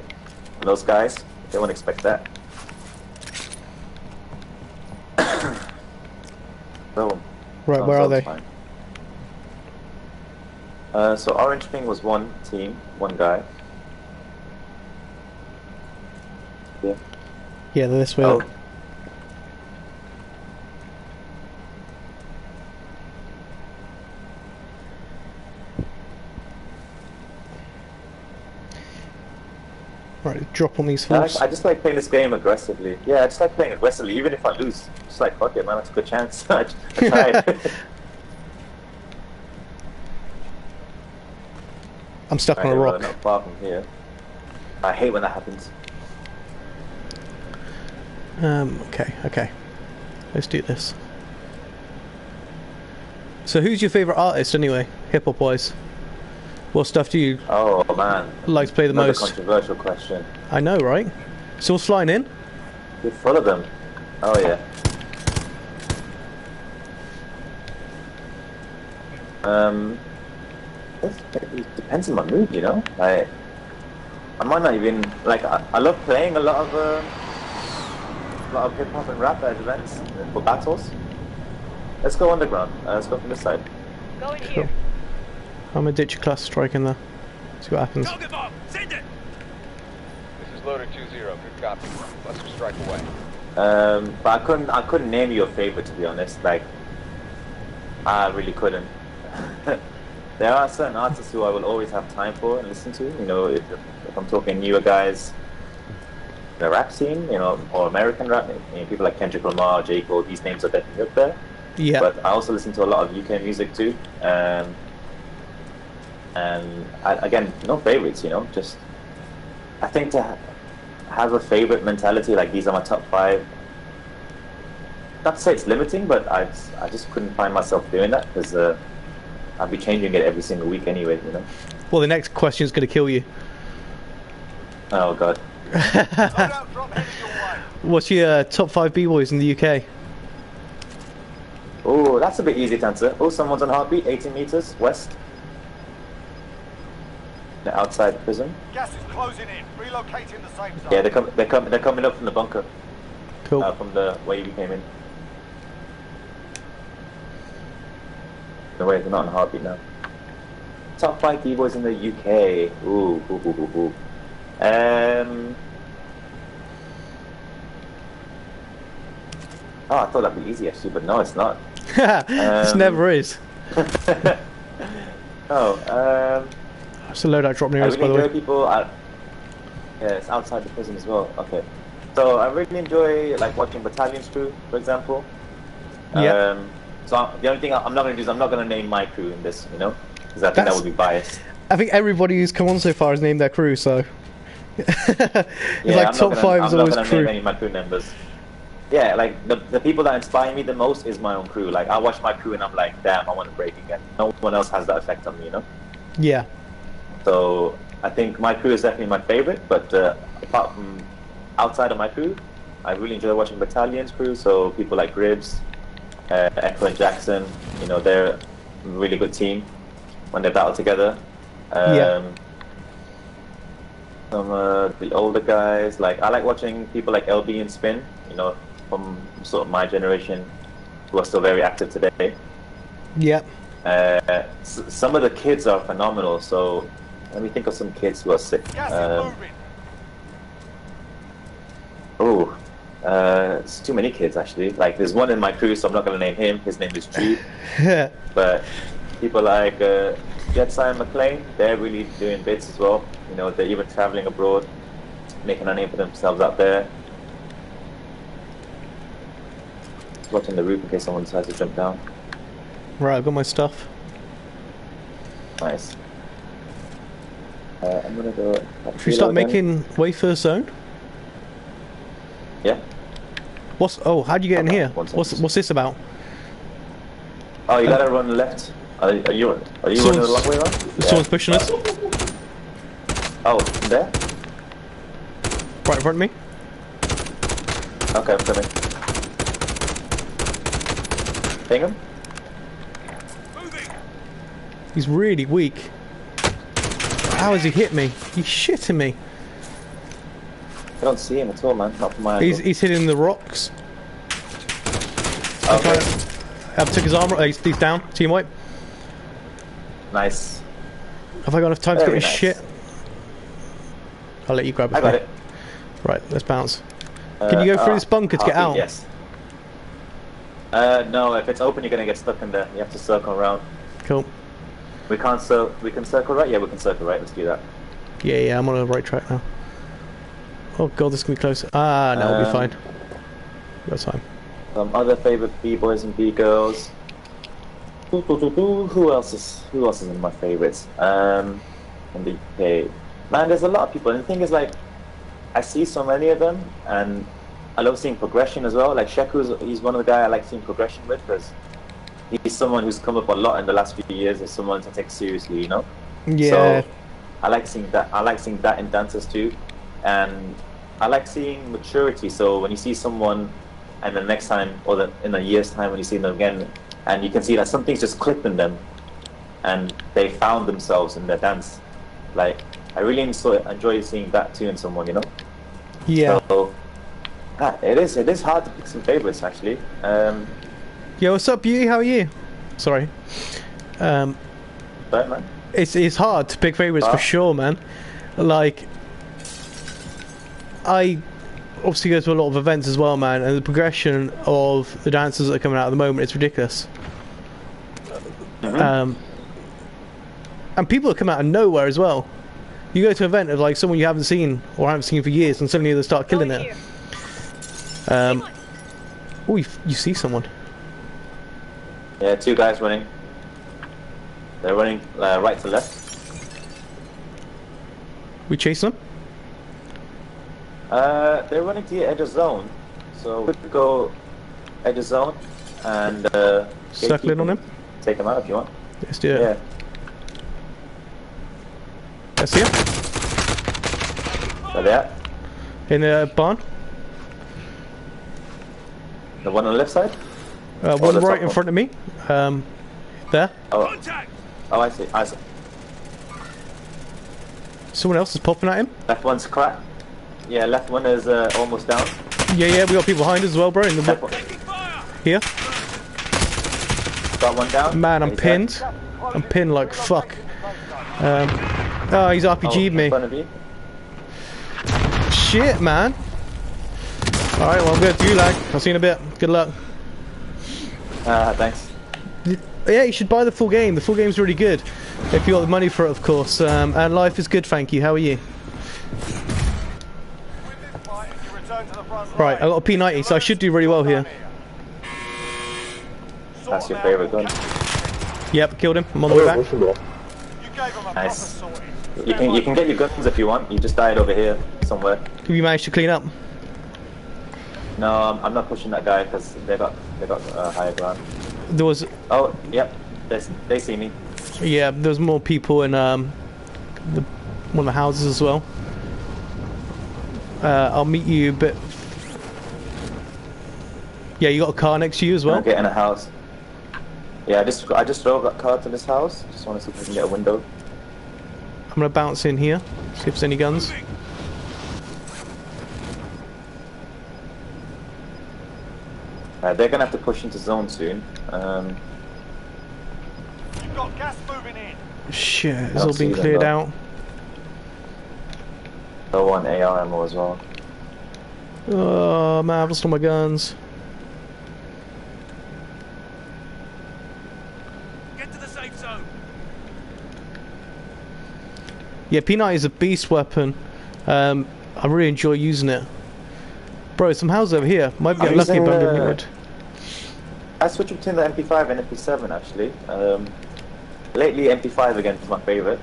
Speaker 2: Those guys, they won't expect that. So,
Speaker 1: Right, where are they?
Speaker 2: fine. So orange ping was one team, one guy. Yeah.
Speaker 1: Yeah, they're this way.
Speaker 2: Oh.
Speaker 1: Look. Right, drop on these
Speaker 2: Yeah,
Speaker 1: fools.
Speaker 2: I just like playing this game aggressively. Yeah, I just like playing aggressively, even if I lose. Just like, fuck it, man, that's a good chance. I tried.
Speaker 1: I'm stuck on a
Speaker 2: Right,
Speaker 1: rock.
Speaker 2: not far from here. I hate when that happens.
Speaker 1: Okay. Let's do this. So who's your favourite artist anyway, hip-hop wise? What stuff do you
Speaker 2: Oh man,
Speaker 1: like to play the
Speaker 2: another
Speaker 1: most?
Speaker 2: controversial question.
Speaker 1: I know, right? So what's flying in?
Speaker 2: You're full of them. Oh yeah. It depends on my mood, you know. I might not even like. I love playing a lot of hip hop and rap at events for battles. Let's go underground. Let's go from this side.
Speaker 3: Going
Speaker 1: Cool.
Speaker 3: here.
Speaker 1: I'm gonna ditch a cluster strike in there. See what happens.
Speaker 4: Target bomb! Send it!
Speaker 6: This is loader 2-0. Good copy. Cluster strike away.
Speaker 2: But I couldn't name you a favorite, to be honest. Like, I really couldn't. There are certain artists who I will always have time for and listen to. You know, if I'm talking newer guys, the rap scene, you know, or American rap. You know, people like Kendrick Lamar, J. Cole. These names are definitely up there.
Speaker 1: Yeah.
Speaker 2: But I also listen to a lot of UK music too. And again, no favorites. You know, just I think to have a favorite mentality like these are my top 5. Not to say it's limiting, but I just couldn't find myself doing that because I'd be changing it every single week anyway. You know.
Speaker 1: Well, the next question is going to kill you.
Speaker 2: Oh God.
Speaker 4: Loadout drop headed your way.
Speaker 1: What's your top 5 b-boys in the UK?
Speaker 2: Oh, that's a bit easy to answer. Oh, someone's on heartbeat, 18 meters west. They're outside the prison.
Speaker 4: Gas is closing in. Relocating the safe zone.
Speaker 2: Yeah, they're coming up from the bunker.
Speaker 1: Cool.
Speaker 2: From the way we came in. No way, they're not on heartbeat now. Top 5 b-boys in the UK. Ooh. Oh, I thought that'd be easy actually, but no, it's not.
Speaker 1: This never is. It's a loadout drop near
Speaker 2: I
Speaker 1: us, by
Speaker 2: really
Speaker 1: the
Speaker 2: enjoy
Speaker 1: way.
Speaker 2: people. Yeah, it's outside the prison as well. Okay, so I really enjoy like watching Battalion's crew, for example.
Speaker 1: Yeah.
Speaker 2: So the only thing I'm not going to do is I'm not going to name my crew in this, you know, because I think that would be biased.
Speaker 1: I think everybody who's come on so far has named their crew, so. It's
Speaker 2: Yeah,
Speaker 1: like
Speaker 2: I'm
Speaker 1: top
Speaker 2: not
Speaker 1: 5
Speaker 2: gonna,
Speaker 1: is
Speaker 2: I'm not
Speaker 1: always
Speaker 2: going to
Speaker 1: crew.
Speaker 2: name any of my crew members. Yeah, like the people that inspire me the most is my own crew. Like I watch my crew and I'm like, damn, I want to break again. No one else has that effect on me, you know.
Speaker 1: Yeah.
Speaker 2: So I think my crew is definitely my favorite, but apart from outside of my crew, I really enjoy watching Battalion's crew. So people like Gribbs, Echo and Jackson, you know, they're a really good team when they battle together. Some the older guys, like I like watching people like LB and Spin, you know, from sort of my generation, who are still very active today.
Speaker 1: Yep.
Speaker 2: Some of the kids are phenomenal. So let me think of some kids who are sick.
Speaker 4: Gas is moving.
Speaker 2: It's too many kids actually. Like there's one in my crew, so I'm not going to name him. His name is Jude. But people like Jetsai and McLean, they're really doing bits as well. You know, they're even traveling abroad, making a name for themselves out there. Watching the roof in case someone decides to jump down.
Speaker 1: Right, I've got my stuff.
Speaker 2: Nice. I'm gonna go.
Speaker 1: Should we start making way first zone?
Speaker 2: Yeah.
Speaker 1: How'd you get in here? What's this about?
Speaker 2: Oh, you gotta run left. Are you running the long way around?
Speaker 1: Someone's pushing us.
Speaker 2: Oh, there?
Speaker 1: Right in front of me.
Speaker 2: Okay, I'm coming. Ping him?
Speaker 1: He's really weak. How has he hit me? He's shitting me.
Speaker 2: I don't see him at all, man. Not from my angle.
Speaker 1: He's hitting the rocks.
Speaker 2: Okay.
Speaker 1: I've took his armor. He's down. Team wipe.
Speaker 2: Nice.
Speaker 1: Have I got enough time to get
Speaker 2: Very
Speaker 1: his
Speaker 2: nice.
Speaker 1: shit? I'll let you grab it.
Speaker 2: I got it.
Speaker 1: Right, let's bounce. Can you go through this bunker to get out?
Speaker 2: Yes. No, if it's open, you're gonna get stuck in there. You have to circle around.
Speaker 1: Cool.
Speaker 2: We can circle right. Yeah, we can circle right. Let's do that.
Speaker 1: Yeah, I'm on the right track now. Oh god, this can be close. No, we'll be fine. Got time.
Speaker 2: Some other favorite B-boys and B-girls. Who else is in my favorites? In the UK, man, there's a lot of people. And the thing is, like, I see so many of them, and I love seeing progression as well. Like he's one of the guys I like seeing progression with, because he's someone who's come up a lot in the last few years as someone to take seriously, you know.
Speaker 1: Yeah.
Speaker 2: So I like seeing that. I like seeing that in dancers too, and I like seeing maturity. So when you see someone, and the next time, or in a year's time, when you see them again, and you can see that something's just clicked in them, and they found themselves in their dance. Like I really enjoy seeing that too in someone, you know.
Speaker 1: Yeah.
Speaker 2: So, it is hard to pick some favorites actually.
Speaker 1: Yo, what's up, Beauty? How are you? Sorry.
Speaker 2: Right, man.
Speaker 1: It's hard to pick favorites for sure, man. Like, I obviously go to a lot of events as well, man, and the progression of the dancers that are coming out at the moment is ridiculous.
Speaker 2: Mm-hmm.
Speaker 1: And people that come out of nowhere as well. You go to an event of like someone you haven't seen or haven't seen for years, and suddenly they start killing
Speaker 3: Going
Speaker 1: it.
Speaker 3: here.
Speaker 1: Oh, you see someone.
Speaker 2: Yeah, 2 guys running. They're running right to left.
Speaker 1: We chase them.
Speaker 2: They're running to the edge of zone. So we could go edge of zone and
Speaker 1: Circle in on him.
Speaker 2: Take him out if you want.
Speaker 1: Let's do it.
Speaker 2: Yeah.
Speaker 1: I see him.
Speaker 2: Where they at?
Speaker 1: In the barn.
Speaker 2: The one on the left side?
Speaker 1: One
Speaker 2: the
Speaker 1: right
Speaker 2: top
Speaker 1: in
Speaker 2: one.
Speaker 1: front of me. There.
Speaker 2: Oh, I see. I see.
Speaker 1: Someone else is popping at him.
Speaker 2: Left one's cracked. Yeah, left one is almost down.
Speaker 1: Yeah, we got people behind us as well, bro. In the
Speaker 2: Left one.
Speaker 1: here.
Speaker 2: Got one down.
Speaker 1: Man, I'm
Speaker 2: He's
Speaker 1: pinned.
Speaker 2: dead.
Speaker 1: I'm pinned like fuck. Oh, he's RPG'd
Speaker 2: In
Speaker 1: me.
Speaker 2: front of you.
Speaker 1: Shit, man. Alright, well, I'm going to do lag. I'll see you in a bit. Good luck.
Speaker 2: Thanks.
Speaker 1: Yeah, you should buy the full game. The full game's really good. If you got the money for it, of course. And life is good, thank you. How are you? Right, I got a P90, so I should do really well here.
Speaker 2: That's your favourite gun.
Speaker 1: Yep, killed him. I'm on the way back.
Speaker 2: Nice. You can get your guns if you want. You just died over here somewhere.
Speaker 1: Have you managed to clean up?
Speaker 2: No, I'm not pushing that guy because they got higher ground.
Speaker 1: There was,
Speaker 2: Oh, yep. They see me.
Speaker 1: yeah, there was more people in one of the houses as well. I'll meet you a bit. Yeah, you got a car next to you as well.
Speaker 2: I'll get in a house. Yeah, I just drove that car to this house. Just want to see if I can get a window.
Speaker 1: I'm gonna bounce in here, see if there's any guns.
Speaker 2: They're gonna have to push into zone soon.
Speaker 4: You've got gas moving in.
Speaker 1: Shit, it's
Speaker 2: I'll
Speaker 1: all been
Speaker 2: see them,
Speaker 1: cleared
Speaker 2: though.
Speaker 1: out.
Speaker 2: They'll want AR ammo as well.
Speaker 1: Oh man, I've lost all my guns.
Speaker 4: Get to the safe zone.
Speaker 1: Yeah, P90 is a beast weapon. I really enjoy using it. Bro, some houses over here. Might be
Speaker 2: I'm
Speaker 1: unlucky,
Speaker 2: using,
Speaker 1: but I'm gonna need it.
Speaker 2: I switch between the MP5 and MP7 actually. Lately MP5 again is my favourite.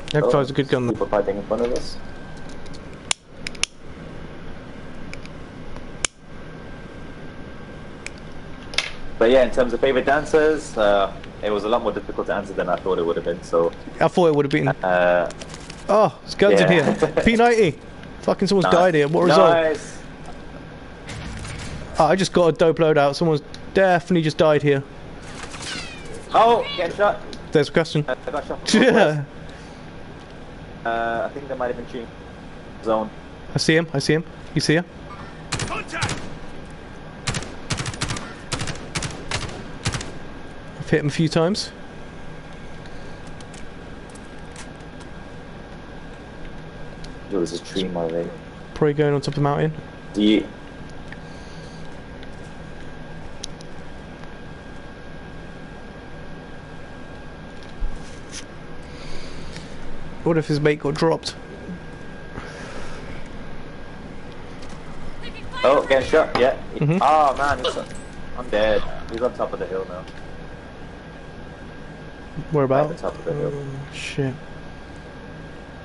Speaker 1: MP5 is a good gun.
Speaker 2: People fighting in front of us. But yeah, in terms of favourite dancers, it was a lot more difficult to answer than I thought it would have been. So
Speaker 1: I thought it would have been. Oh, there's guns in
Speaker 2: yeah.
Speaker 1: here. P90. Fucking someone's died here. What result?
Speaker 2: Nice.
Speaker 1: Oh, I just got a dope loadout. Someone's definitely just died here.
Speaker 2: Oh, getting shot.
Speaker 1: There's a question.
Speaker 2: I got shot. From
Speaker 1: Yeah.
Speaker 2: I think they might have been shooting zone.
Speaker 1: I see him. I see him. You see him?
Speaker 4: Contact.
Speaker 1: I've hit him a few times.
Speaker 2: There was a tree in my way.
Speaker 1: Probably going on top of the mountain.
Speaker 2: Do you?
Speaker 1: What if his mate got dropped?
Speaker 2: Oh, getting shot. Yeah.
Speaker 1: Mhm.
Speaker 2: Oh man, I'm dead. He's on top of the hill now.
Speaker 1: Where
Speaker 2: Right
Speaker 1: about?
Speaker 2: at the top of the hill.
Speaker 1: Shit.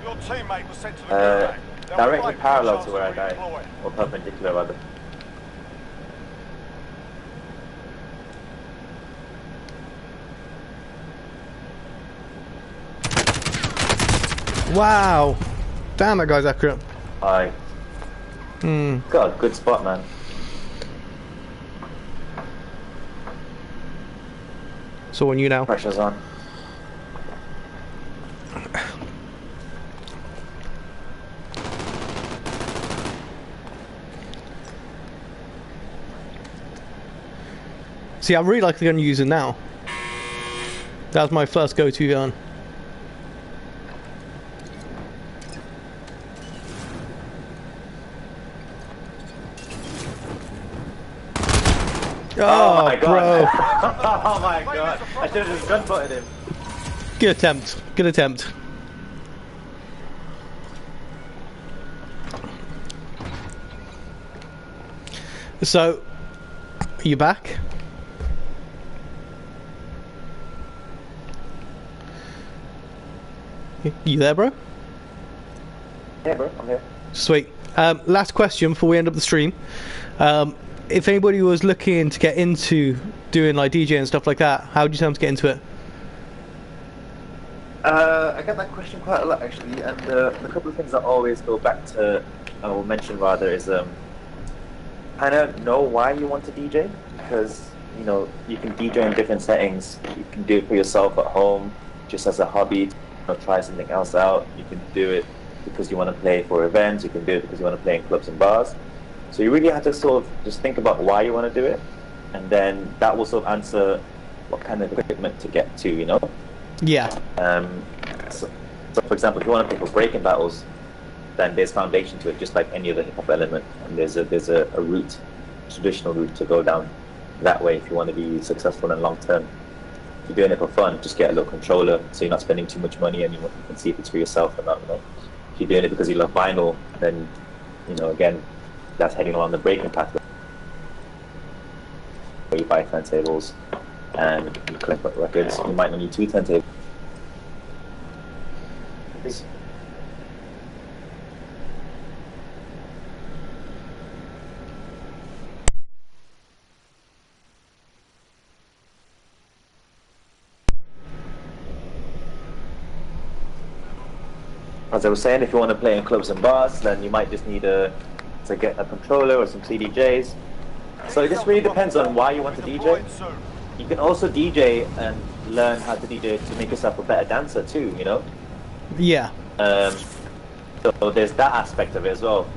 Speaker 4: Your teammate was sent to the gulag. They'll
Speaker 2: Directly
Speaker 4: fight for
Speaker 2: parallel
Speaker 4: a
Speaker 2: to where I
Speaker 4: chance
Speaker 2: died,
Speaker 4: redeploy.
Speaker 2: or perpendicular rather.
Speaker 1: Wow. Damn, that guy's accurate.
Speaker 2: Aye.
Speaker 1: Hmm.
Speaker 2: Got a good spot, man.
Speaker 1: So on you now.
Speaker 2: Pressure's on.
Speaker 1: See, I really like the gun you're using now. That was my first go-to gun.
Speaker 2: Oh my
Speaker 1: bro.
Speaker 2: god. Oh my god. I should have just gun butted him.
Speaker 1: Good attempt. Good attempt. So, are you back? You there, bro?
Speaker 2: Yeah, bro, I'm here.
Speaker 1: Sweet. Last question before we end up the stream. If anybody was looking to get into doing like DJ and stuff like that, how would you tell them to get into it?
Speaker 2: I get that question quite a lot actually, and the couple of things I always go back to, I will mention rather, is kind of know why you want to DJ, because you know you can DJ in different settings. You can do it for yourself at home, just as a hobby. You know, try something else out. You can do it because you want to play for events. You can do it because you want to play in clubs and bars. So you really have to sort of just think about why you want to do it, and then that will sort of answer what kind of equipment to get to. You know.
Speaker 1: Yeah.
Speaker 2: So for example, if you want to play for breaking battles, then there's foundation to it, just like any other hip hop element. And there's a route, traditional route to go down that way if you want to be successful and long term. If you're doing it for fun, just get a little controller so you're not spending too much money and you can see if it's for yourself or not. You know? If you're doing it because you love vinyl, then you know again, that's heading along the breaking pathway. Where you buy turntables and you collect records. You might not need 2 turntables. As I was saying, if you want to play in clubs and bars, then you might just need to get a controller or some CDJs. So it just really depends on why you want to DJ. You can also DJ and learn how to DJ to make yourself a better dancer too, you know?
Speaker 1: Yeah.
Speaker 2: So there's that aspect of it as well.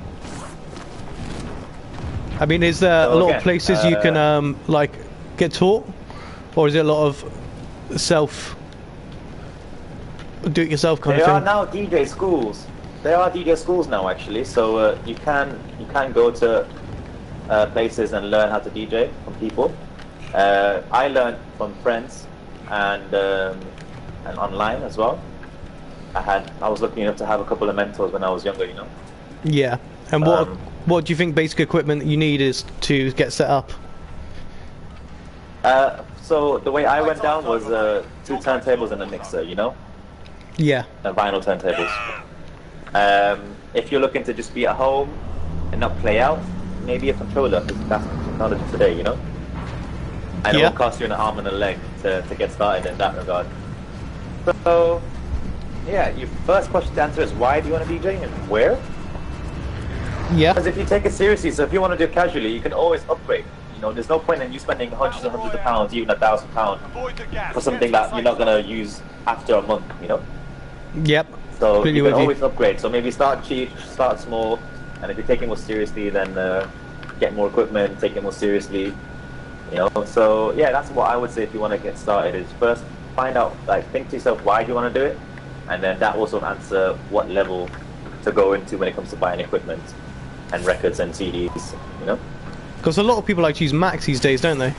Speaker 1: I mean, is there a lot
Speaker 2: again,
Speaker 1: of places you can like get taught, or is it a lot of do-it-yourself kind of
Speaker 2: There
Speaker 1: thing?
Speaker 2: are now DJ schools. There are DJ schools now actually. So you can go to places and learn how to DJ from people. I learned from friends and online as well. I was lucky enough to have a couple of mentors when I was younger, you know.
Speaker 1: Yeah. And what do you think basic equipment you need is to get set up?
Speaker 2: So the way I went down was 2 turntables and a mixer, you know.
Speaker 1: Yeah.
Speaker 2: Vinyl turntables. If you're looking to just be at home and not play out, maybe a controller, because that's technology today, you know. And it will cost you an arm and a leg to get started in that regard. So, yeah, your first question to answer is why do you want to DJ and where?
Speaker 1: Yeah.
Speaker 2: Because if you take it seriously, so if you want to do it casually, you can always upgrade. You know, there's no point in you spending hundreds and hundreds of pounds, even £1,000 for something that you're not going to use after a month, you know?
Speaker 1: Yep.
Speaker 2: So
Speaker 1: Completely
Speaker 2: you can
Speaker 1: with
Speaker 2: always upgrade. So maybe start cheap, start small, and if you're taking it more seriously, then get more equipment, take it more seriously. You know, so yeah, that's what I would say if you want to get started. Is first find out, like, think to yourself why do you want to do it, and then that will sort of answer what level to go into when it comes to buying equipment and records and CDs. You know,
Speaker 1: Because a lot of people like to use Macs these days, don't they?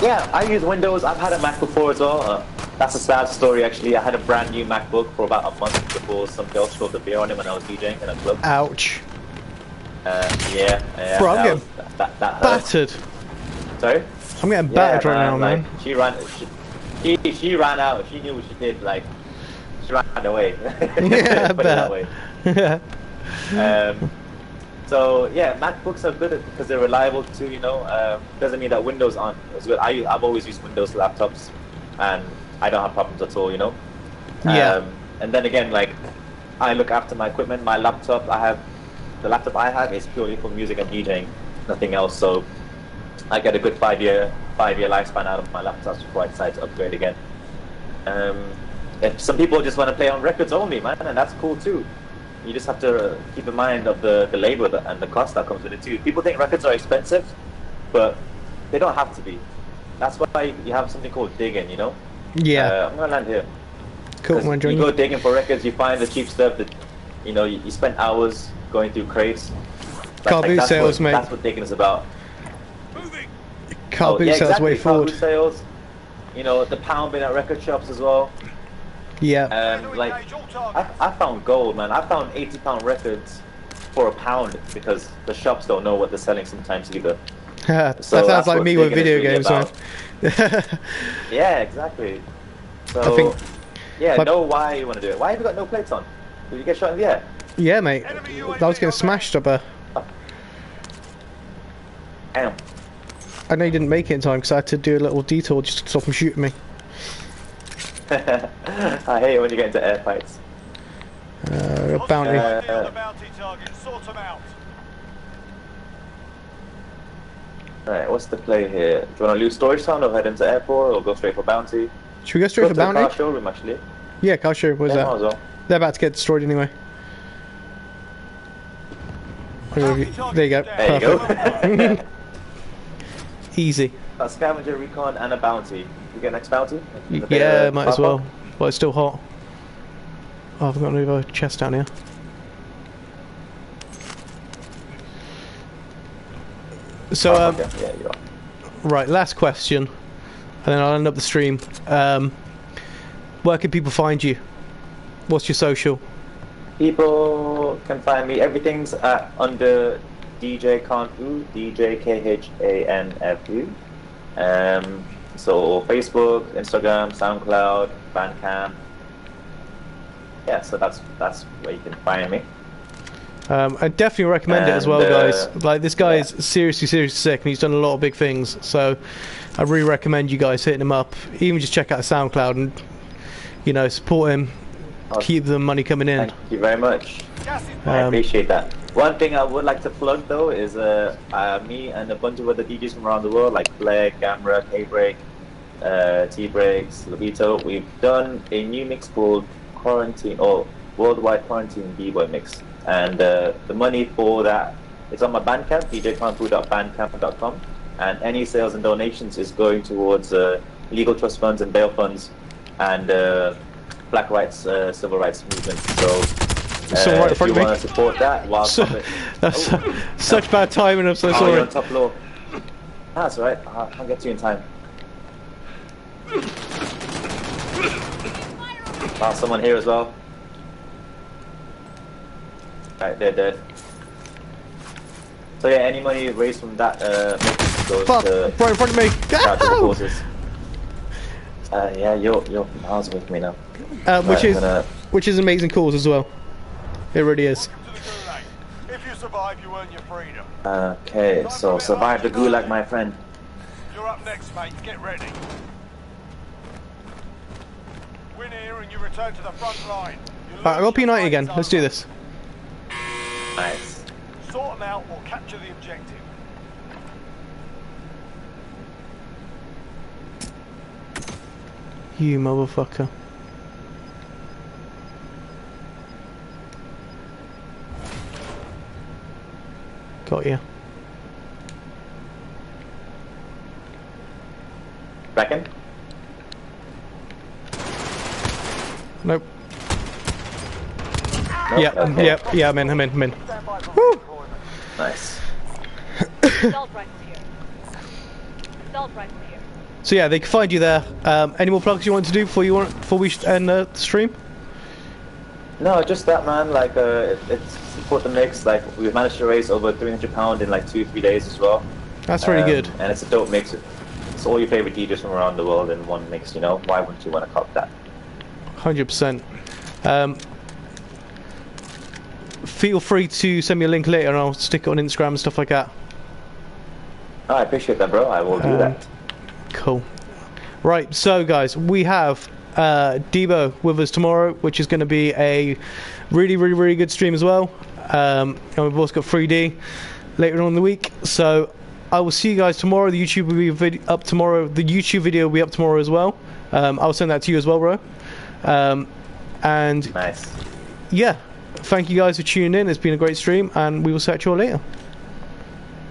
Speaker 2: Yeah, I use Windows. I've had a Mac before as well. That's a sad story actually. I had a brand new MacBook for about a month before some girl spilled the beer on it when I was DJing in a club.
Speaker 1: Ouch.
Speaker 2: Yeah.
Speaker 1: Bro, I'm getting
Speaker 2: that hurt.
Speaker 1: battered.
Speaker 2: Sorry?
Speaker 1: I'm getting battered right now,
Speaker 2: like,
Speaker 1: man.
Speaker 2: She ran out. She knew what she did. Like, she ran away.
Speaker 1: Yeah, I
Speaker 2: Put it that way.
Speaker 1: bet.
Speaker 2: So yeah, MacBooks are good because they're reliable too. You know, doesn't mean that Windows aren't as good. I've always used Windows laptops, and I don't have problems at all. You know.
Speaker 1: Yeah.
Speaker 2: And then again, like, I look after my equipment. My laptop, the laptop I have is purely for music and DJing, nothing else. So I get a good 5-year lifespan out of my laptops before I decide to upgrade again. If some people just want to play on records only, man, and that's cool too. You just have to keep in mind of the labor and the cost that comes with it too. People think records are expensive, but they don't have to be. That's why you have something called digging, you know?
Speaker 1: Yeah.
Speaker 2: I'm gonna land here.
Speaker 1: Cool, man,
Speaker 2: You
Speaker 1: John.
Speaker 2: go digging for records, you find the cheap stuff that, you know, you spend hours going through crates.
Speaker 1: Car boot sales, mate.
Speaker 2: That's what digging is about.
Speaker 1: Car boot sales
Speaker 2: exactly.
Speaker 1: way
Speaker 2: Car
Speaker 1: forward.
Speaker 2: boot sales, you know, the pound bin at record shops as well.
Speaker 1: Yeah.
Speaker 2: Like, I found gold, man. I found £80 records for £1 because the shops don't know what they're selling sometimes either.
Speaker 1: that
Speaker 2: So
Speaker 1: sounds like
Speaker 2: what
Speaker 1: me with
Speaker 2: digging
Speaker 1: video
Speaker 2: is really
Speaker 1: games, man.
Speaker 2: about. Yeah, exactly. So,
Speaker 1: I think-
Speaker 2: yeah,
Speaker 1: but-
Speaker 2: know why you want to do it. Why have you got no plates on? Did you get shot in the air?
Speaker 1: Yeah, mate.
Speaker 4: Enemy
Speaker 1: I
Speaker 4: UAV
Speaker 1: was getting
Speaker 4: overhead.
Speaker 1: smashed up there.
Speaker 2: Damn.
Speaker 1: I know you didn't make it in time because I had to do a little detour just to stop them shooting me.
Speaker 2: I hate it when you get into air fights.
Speaker 1: A bounty.
Speaker 4: Hostile UAV on the bounty target. Sort them out.
Speaker 2: Right, what's the play here? Do you want to lose storage town or head into airport or go straight for bounty?
Speaker 1: Should we go straight
Speaker 2: Go
Speaker 1: for
Speaker 2: to the car
Speaker 1: bounty?
Speaker 2: showroom actually.
Speaker 1: Yeah, car sure. Where's
Speaker 2: Yeah,
Speaker 1: that?
Speaker 2: might as well.
Speaker 1: They're about to get destroyed anyway. There you go.
Speaker 2: There you
Speaker 1: Perfect.
Speaker 2: go.
Speaker 1: Easy.
Speaker 2: A scavenger recon and a bounty. You get next bounty? A bit
Speaker 1: Yeah,
Speaker 2: of
Speaker 1: might as
Speaker 2: pop-up?
Speaker 1: well. Well, it's still hot. Oh, I've got another chest down here. So,
Speaker 2: Okay, yeah, you are.
Speaker 1: right, last question, and then I'll end up the stream. Where can people find you? What's your social?
Speaker 2: People can find me. Everything's under DJ KhanFu, DJ KhanFu. So Facebook, Instagram, SoundCloud, Bandcamp. Yeah, so that's where you can find me.
Speaker 1: I definitely recommend it as well, guys. Like, this guy is seriously sick, and he's done a lot of big things. So, I really recommend you guys hitting him up. Even just check out SoundCloud and, you know, support him. Keep the money coming in.
Speaker 2: Thank you very much.
Speaker 4: Gas is
Speaker 2: I appreciate that. One thing I would like to plug though is me and a bunch of other DJs from around the world, like Blair, Gamera, Kayble, T-Breaks, Lobito. We've done a new mix called Quarantine or Worldwide Quarantine B-Boy Mix, and the money for that is on my Bandcamp, djkhanfu.bandcamp.com, and any sales and donations is going towards legal trust funds and bail funds and Black rights, civil rights movement. So.
Speaker 1: So right in
Speaker 2: if
Speaker 1: front
Speaker 2: you
Speaker 1: of me.
Speaker 2: want to support that, while
Speaker 1: That's such bad timing. I'm so
Speaker 2: you're
Speaker 1: sorry.
Speaker 2: on top floor. That's alright. I'll get to you in time. Someone here as well. Right, they're dead. So yeah, any money raised from that goes
Speaker 1: Fuck!
Speaker 2: to
Speaker 1: Right in front of me.
Speaker 2: charitable
Speaker 1: Ow!
Speaker 2: causes. Yeah, you're miles away from me now.
Speaker 1: Which is an amazing cause as well. It really is.
Speaker 4: welcome to the Gulag. If you survive, you earn your freedom.
Speaker 2: Okay, so survive the gulag, my friend.
Speaker 4: You're up next, mate. Get ready. Win here and you return to the front line.
Speaker 1: Alright, I'll P90 again. Let's do this.
Speaker 2: Nice.
Speaker 4: Sort them out or capture the objective.
Speaker 1: You motherfucker. Got you.
Speaker 2: Second.
Speaker 1: Nope.
Speaker 2: Nope,
Speaker 1: Yeah,
Speaker 2: okay.
Speaker 1: yeah, I'm in.
Speaker 4: Stand by for
Speaker 1: Woo!
Speaker 4: redeployment.
Speaker 2: Nice.
Speaker 3: Assault rifle here. Assault rifle here.
Speaker 1: So yeah, they can find you there. Any more plugs you want to do before we end the stream?
Speaker 2: No, just that, man. Like, it's support the mix. Like, we've managed to raise over £300 in like 2-3 days as well.
Speaker 1: That's really good.
Speaker 2: And it's a dope mix. It's all your favorite DJs from around the world in one mix. You know, why wouldn't you want to cop that?
Speaker 1: 100%. Feel free to send me a link later and I'll stick it on Instagram and stuff like that.
Speaker 2: Oh, I appreciate that, bro. I will do that.
Speaker 1: Cool. Right, so guys, we have Debo with us tomorrow, which is going to be a really good stream as well. And we've also got 3D later on in the week. So I will see you guys tomorrow. The YouTube will be up tomorrow. The YouTube video will be up tomorrow as well. I'll send that to you as well, bro. And
Speaker 2: Nice.
Speaker 1: yeah, thank you guys for tuning in. It's been a great stream, and we will catch you all later.